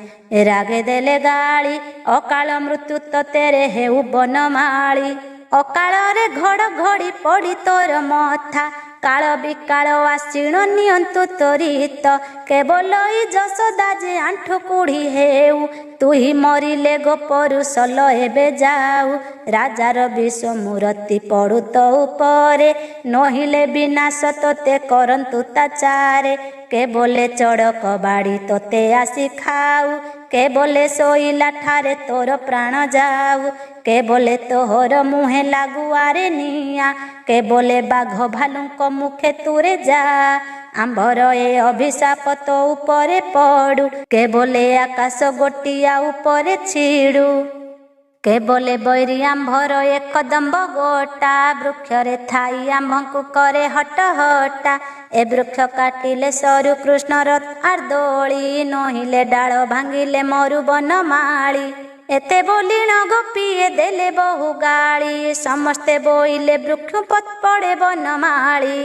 ରାଗେ ଦେଲେ ଗାଳି ଅକାଳ ମୃତ୍ୟୁ ତ ତେରେ ହେଉ ବନମାଳି ଅକାଳରେ ଘଡ଼ ଘଡ଼ି ପଡ଼ି ତୋର ମଥା କାଳ ବିକାଳ ଆସିଣ ନିଅନ୍ତୁ ତୋରିତ କେବଳ ଇ ଯଶୋଦା ଯେ ଆଣ୍ଠୁ କୁଢ଼ି ହେଉ ତୁହି ମରିଲେ ଗୋପରୁ ସଲ ଏବେ ଯାଉ ରାଜାର ବିଷ ମୂରତି ପଡ଼ୁ ତ ଉପରେ ନହିଲେ ବିନାଶ ତୋତେ କରନ୍ତୁ ତା ଚାରେ କେବଲେ ଚଡ଼କ ବାଡ଼ି ତୋତେ ଆସି ଖାଉ କେବଲେ ଶୋଇଲା ଠାରେ ତୋର ପ୍ରାଣ ଯାଉ କେବଲେ ତୋହର ମୁହେଁ ଲାଗୁଆରେ ନିଆଁ କେବଲେ ବାଘ ଭାଲୁଙ୍କ ମୁଖେ ତୁରେ ଯା ଆମ୍ଭର ଏ ଅଭିଶାପ ତୋ ଉପରେ ପଡ଼ୁ କେବଲେ ଆକାଶ ଗୋଟିଆ ଉପରେ ଛିଡ଼ୁ କେବଲେ ବୈରୀ ଆମ୍ଭର ଏକଦମ୍ବ ଗୋଟା ବୃକ୍ଷରେ ଥାଇ ଆମ୍ଭଙ୍କୁ କରେ ହଟ ହଟା ଏ ବୃକ୍ଷ କାଟିଲେ ସରୁ କୃଷ୍ଣର ଆର୍ଦୋଳି ନହିଲେ ଡାଳ ଭାଙ୍ଗିଲେ ମରୁ ବନମାଳି ଏତେ ବୋଲିଣ ଗୋପୀଏ ଦେଲେ ବହୁ ଗାଳି ସମସ୍ତେ ବୋଇଲେ ବୃକ୍ଷ ପଡ଼େ ବନମାଳି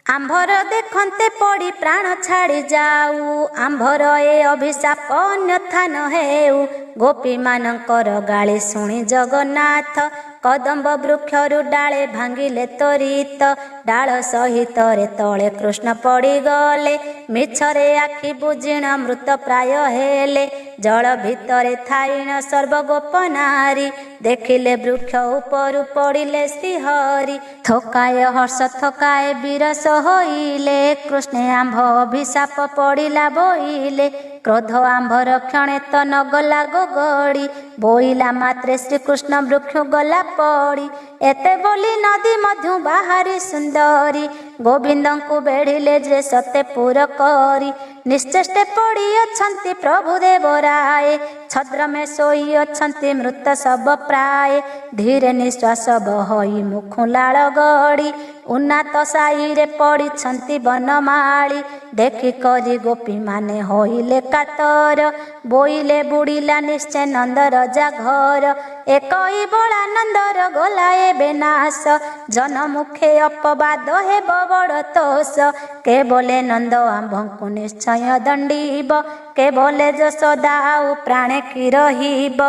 ଆମ୍ଭର ଦେଖନ୍ତେ ପଡ଼ି ପ୍ରାଣ ଛାଡ଼ି ଯାଉ ଆମ୍ଭର ଏ ଅଭିଶାପ ଅନ୍ୟଥା ନ ହେଉ ଗୋପୀମାନଙ୍କର ଗାଳି ଶୁଣି ଜଗନ୍ନାଥ କଦମ୍ବ ବୃକ୍ଷରୁ ଡାଳେ ଭାଙ୍ଗିଲେ ତ୍ୱରିତ ଡାଳ ସହିତରେ ତଳେ କୃଷ୍ଣ ପଡ଼ିଗଲେ ମିଛରେ ଆଖି ବୁଜିଣ ମୃତ ପ୍ରାୟ ହେଲେ ଜଳ ଭିତରେ ଥାଇଣ ସର୍ବଗୋପ ନାରୀ ଦେଖିଲେ ବୃକ୍ଷ ଉପରୁ ପଡ଼ିଲେ ଶ୍ରୀହରି ଥକାଏ ହର୍ଷ ଥକାଏ ବିରସ ହୋଇଲେ କୃଷ୍ଣେ ଆମ୍ଭ ଅଭିଶାପ ପଡ଼ିଲା ବୋଇଲେ କ୍ରୋଧ ଆମ୍ଭର କ୍ଷଣେ ତ ନଗଲା ଗୋଗଡ଼ି ବୋଇଲା ମାତ୍ରେ ଶ୍ରୀକୃଷ୍ଣ ବୃକ୍ଷ ଗଲା ପଡ଼ି ଏତେ ବୋଲି ନଦୀ ମଧ୍ୟ ବାହାରି ସୁନ୍ଦରୀ ଗୋବିନ୍ଦଙ୍କୁ ବେଢ଼ିଲେ ଯେ ସତେ ପୁର କରି ନିଶ୍ଚେଷ୍ଟେ ପଡ଼ି ଅଛନ୍ତି ପ୍ରଭୁ ଦେବରାଏ ଛଦ୍ରମେ ଶୋଇ ଅଛନ୍ତି ମୃତ ଶବ ପ୍ରାୟ ଧୀରେ ନିଶ୍ୱାସ ବହଇ ମୁଖୁ ଲାଳ ଗଡ଼ି ଉନ୍ନାତ ସାଇରେ ପଡ଼ିଛନ୍ତି ବନମାଳି ଦେଖି କରି ଗୋପୀମାନେ ହୋଇଲେ କାତର ବୋଇଲେ ବୁଡ଼ିଲା ନିଶ୍ଚେ ନନ୍ଦ ରଜା ଘର ଏକଇ ବଳାନନ୍ଦର ଗଲା ଏବେ ନାଶ ଜନମୁଖେ ଅପବାଦ ହେବ ବଡ଼ ତୋଷ କେବଲେ ନନ୍ଦ ଆମ୍ଭଙ୍କୁ ନିଶ୍ଚୟ ଦଣ୍ଡିବ କେବଲେ ଯଶୋଦା ଆଉ ପ୍ରାଣେ କି ରହିବ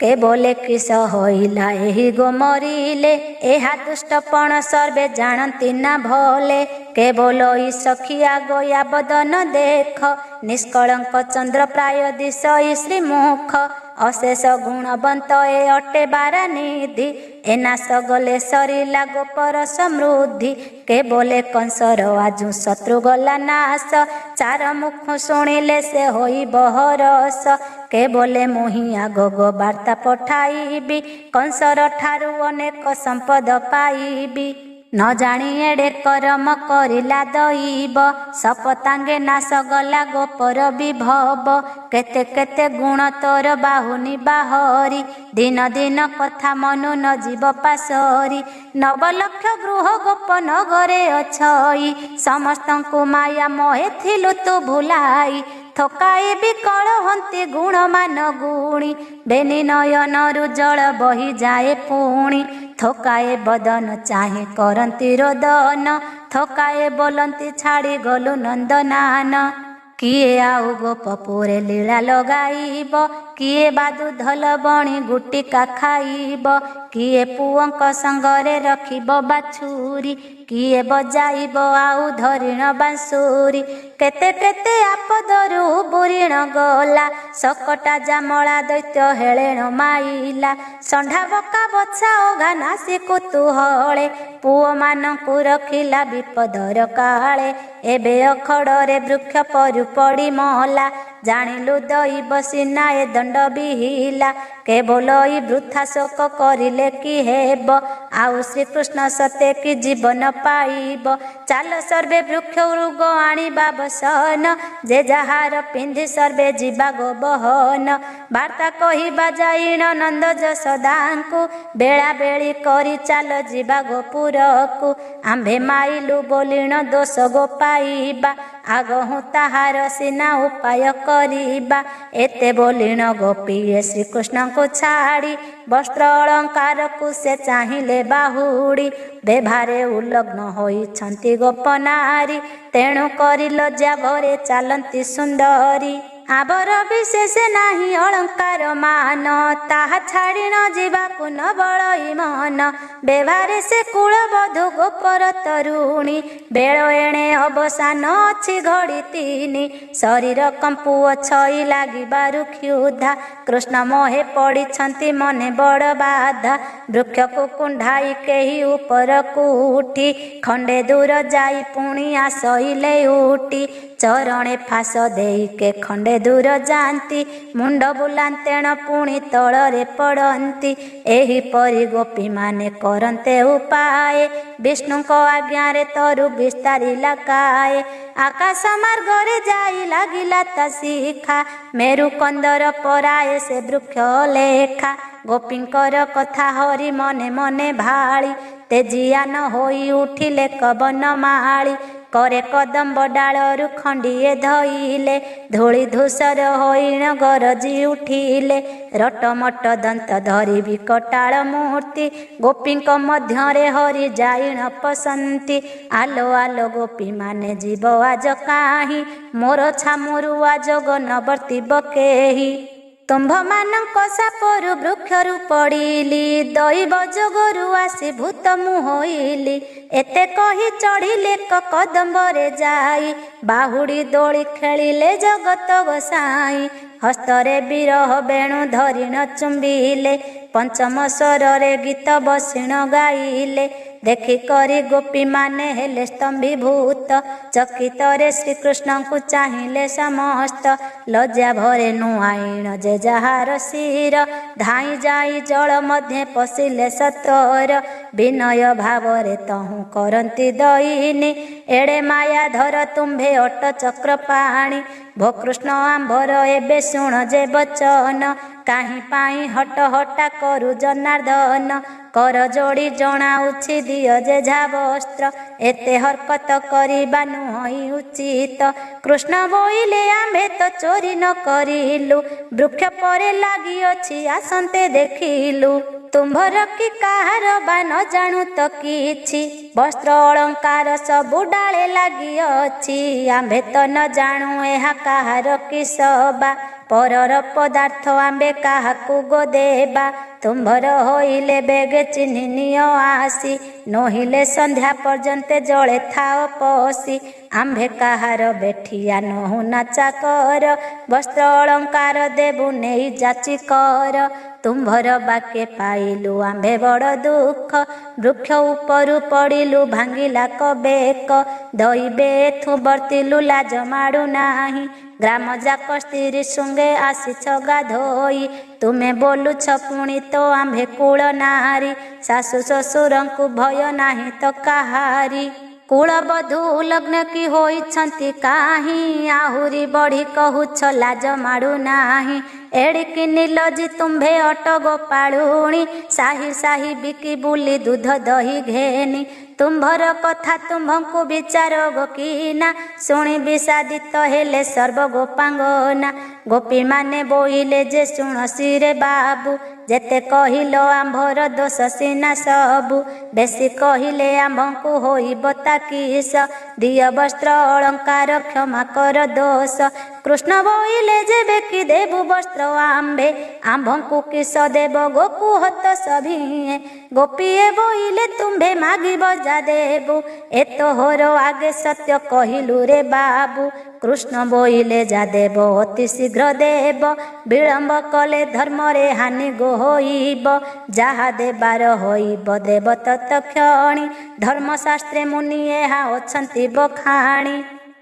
କେବଲେ କିସ ହୋଇଲା ଏହି ଗୋ ମରିଲେ ଏହା ଦୁଷ୍ଟପଣ ସର୍ବେ ଜାଣନ୍ତି ନା ଭଲେ କେବଳ ଇ ସଖିଆ ଗୟା ବଦନ ଦେଖ ନିଷ୍କଳଙ୍କ ଚନ୍ଦ୍ର ପ୍ରାୟ ଦିଶ ଇ ଶ୍ରୀମୁଖ ଅଶେଷ ଗୁଣବନ୍ତ ଏ ଅଟେ ବାରାନିଧି ଏ ନାଶ ଗଲେ ସରିଲା ଗୋପର ସମୃଦ୍ଧି କେବଲେ କଂସର ଆଜୁ ଶତ୍ରୁ ଗଲା ନାଶ ଚାର ମୁଖ ଶୁଣିଲେ ସେ ହୋଇବ ହରସ କେବଲେ ମୁହିଁ ଆଗୋଗ ବାର୍ତ୍ତା ପଠାଇବି କଂସର ଠାରୁ ଅନେକ ସମ୍ପଦ ପାଇବି न जाणी एडे करम करिला दैब सपतांगे नाश गला गोपर विभव केते केते गुण तोर बाहुनी बाहरी दिन दिन कथा मनु न जीव पासरी नवलक्ष गृह गोप नगरे अछई समस्तंकु माया मोहे थिलु तु भुलाई थकाए विकल हंती गुण मान गुणी बेनी नयनरु जल बही जाए पुणी थकाए बदन चाहे करंती रोदन थकाए बोलंती छाड़ी गलु नंदनान किए आउ गोपपुरे लीला लगाइब किए बादु धल बणी गुटिका खाइब किए पुअंक संगरे रखिब बाछुरी किए बजाइब आउ धरिण बांसुरी केते केते आपदरु बुरिण गला सकटा जामला दैत्य हेलेण माइला षंढा बका बछा ओघा नासी कुतूहले पुओ मानकु रखिला विपदर काले एबे अखड़रे वृक्ष परु पड़ी महला जानिलु दैब सिना ए दंड बिहिला केवल ई वृथा शोक करिले कि हेब आउ श्रीकृष्ण सते कि जीवन पाइब चाल सर्वे वृक्ष रुग आनिबा बसन जे जहार पिंधि सर्वे जीवा गो बहन वार्ता कहिबा जाइण नंद जसोदांकु बेला बेली करी चाल जीवा गोपुरकु आंभे माइलु बोलिण दोष गो पाइबा आगहु ताहार सिना उपाय करिबा एते बोलिण गोपीए श्रीकृष्ण को छाड़ी वस्त्र अलंकार को से चाहिए बाहुड़ी बेभारे उल्लग्न होइछंती गोप नारी तेणु करी लज्जा भरे चालंती सुंदरी आबर विशेष नाही अलंकार मान ताहा छाड़ी न जीवाकु न बळई मन बेभारे से कुलबधु गोपर तरुणी बेଳ एणे अवसान अछि घड़ी तीनी शरीर कंपुओ छई लागिबारु क्षुधा कृष्ण मोहे पड़िछंती मने बड़ बाधा वृक्ष को कुंढाई केही ऊपर को उठी खंडे दूर जाई पुणी आसइले उठी चरणे फास देई के खंडे दूर जाती मुंड बुलांतेण पुणी तଳରେ पड़ती एही परी गोपी माने करन्ते उपाय विष्णु को आज्ञा रे तरु विस्तारिला काए आकाश मार्गरे जाई लागिला ता शिखा मेरु कंदर पराए से वृक्ष लेखा गोपींकर कथा हरि मने मने भाली तेजिया न होई उठिले कवन माली करे कदम्ब डालरु खंडिए धइले धूଳି धूसर होइण गरजी उठिले रटमट दंत धरि विकटाल मूर्ति गोपींक मध्यरे हरि जाइण पसंती आलो आलो गोपी माने जीव आज काहि मोर छामुरु आज गनवर्ती बकेही तुम्भ मानक सापरु वृक्षरु पड़िली दैव जोगरु आसी भूत मुहइली एते कही चढ़िले कदम्बरे जाई बाहुड़ी दोली खेलिले जगत गोसाई हस्तरे विरह बेणु धरिण चुंबिले पंचम स्वरे गीत बसिण गाइले देखी करी गोपी माने हेले स्तंभीभूत चकितरे श्रीकृष्ण को चाहिए समस्त लज्जा भरे नुआइण जे जहार शिर धाई जाई जल मध्य पशिले सतर विनय भावरे तहु करंती दईनी एड़े माया धर तुम्भे अट चक्र पाणी भो कृष्ण आंभर एबे शुण जे बचन काहि पाई हट हटा करु जनार्दन कर जोड़ी जणाउछि दिय जे झावस्त्र एते हरकत करिबा नुहई उचित कृष्ण बोइले आम्भे तो चोरी न करिलु वृक्ष परे लागि अछि आसन्ते देखिलु तुम्भर कि काहार बा न जाणु तो किछि वस्त्र अलंकार सबु डाले लागि अछि आम्भे तो न जाणु एहा काहार कि सबा परर पदार्थ आम्बे काहाकु गो देबा तुम्भर होइले बेगे चिन्हि नियो आसी नहिले संध्या पर्यन्ते जळे थाओ पसी आम्भे काहार बेठिया नहु नाचा कर वस्त्र अलंकार देबु नेई जाची कर तुम्भर बाके पाइलु आम्भे बड़ दुख वृक्ष उपरु पड़िलु भांगिला कबेक दैबे एथु बर्तिलु लाज माडु नाही ग्राम जाक स्त्री सुंगे आसी गाधोई तुमे बोलुछ पुणी तो आम्भे कूल नारी सासु ससुरंकु भय नाही तो काहारी कुलबधू लग्न की होइछंती काहीं आहुरी बढ़ी कहुछ लाज माडू नाही एड़िकी नीलजी तुम्भे अट गोपाळुणी साही साही बिकी बुली दूध दही घेनी तुम्भर कथा तुम्भंकु विचार गोकीना शुणी विषादित हेले सर्व गोपांगना गोपी माने बोइले जे शुणसी रे बाबू जेते कहिलो आंभर दोष सीना सबु बेसी कहिले आंभंकु होइब ताकिस दिय वस्त्र अलंकार क्षमा कर दोष कृष्ण बोइले जेबे कि देबु वस्त्र आंबे आंभंकु किस देव गोपु हत सभिए गोपीए बोइले तुम्भे मागी बजा देबु एतो होरो आगे सत्य कहिलु रे बाबू कृष्ण बोइले जा देव अति शीघ्र देव विलंब कले धर्म रे हानि गोइब जहा देबार होइब देव तत्क्षणी धर्मशास्त्रे मुनि एहा अछंती बखाणी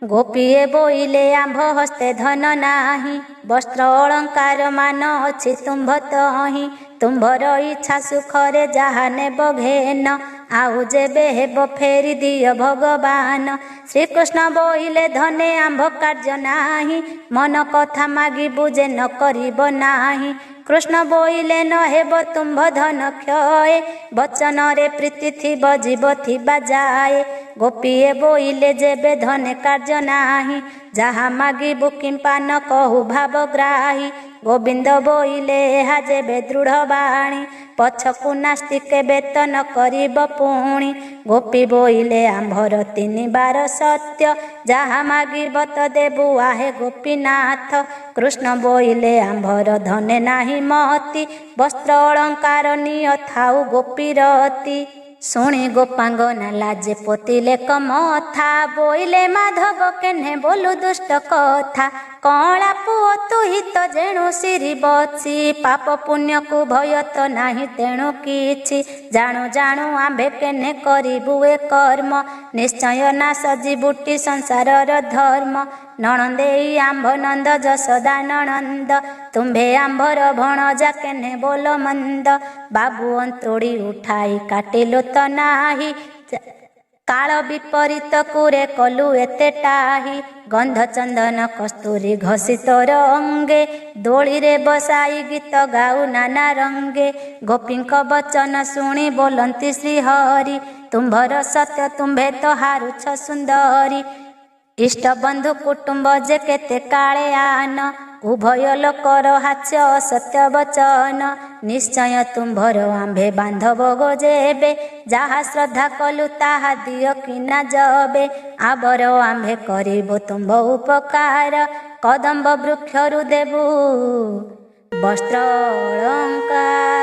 गोपीए बोइले आंभ हस्ते धन नाही वस्त्र अलंकार मान अछि तुम्भ तहि तुम्भर इच्छा सुखरे जहा नेब घेन आउ जेबे हेब फेरी दिय भगवान श्रीकृष्ण बोइले धने आंभ कार्य नाही मन कथा मागी बुझे न करिब नाही कृष्ण बोइले न हेब तुम्भ धन क्षय वचन रे प्रीति थिब जीव थिबा जाए गोपीए बोइले जेबे धने कार्य नाही जहा मागिबु किंपा न कहु भावग्राही गोविंद बोइले हा जेबे दृढ़ बाणी पछकु नास्तिके वेतन करिब पुणी गोपी बोइले आंभर 3 बार सत्य जहा मागिब त देबु आहे गोपीनाथ कृष्ण बोइले आंभर धने नाही मति वस्त्र अलंकार निय थाउ गोपीरती शुणी गोपांगना लाजे पोतिले कमथा बोइले माधव केन्हे बोलु दुष्ट कथा कला पुओ तु ही तो जेणु सिरी बची पाप पुण्य को भय तो नाही तेणु किछि जाणु जाणु आंबे केन्हे करिबु ए कर्म निश्चय ना सजीबुटी संसारर धर्म नणंदेई आंभ नंद जसोदा नणंद तुम्भे आंभर भणजा केन्हे बोल मंद बाबू अंतोड़ी उठाई काटिलो तो नाही काल विपरीत कुरे कलु एते टाही गंध चंदन कस्तूरी घसी तोर अंगे दोली रे बसाई गीत गाऊ नाना रंगे गोपींक वचन शुणी बोलंती श्रीहरि तुम्भर सत्य तुम्भे तो हारुछ सुंदरी इष्ट बंधु कुटुंब जे केते काले आन उभय लोकर हास्य सत्य वचन निश्चय तुम्भर आंभे बांधव गोजेबे जहा श्रद्धा कलु ताहा दिय किना जबे आबर आंभे करिबो तुम्भ उपकार कदम्ब वृक्षरु देबु वस्त्र अलंकार।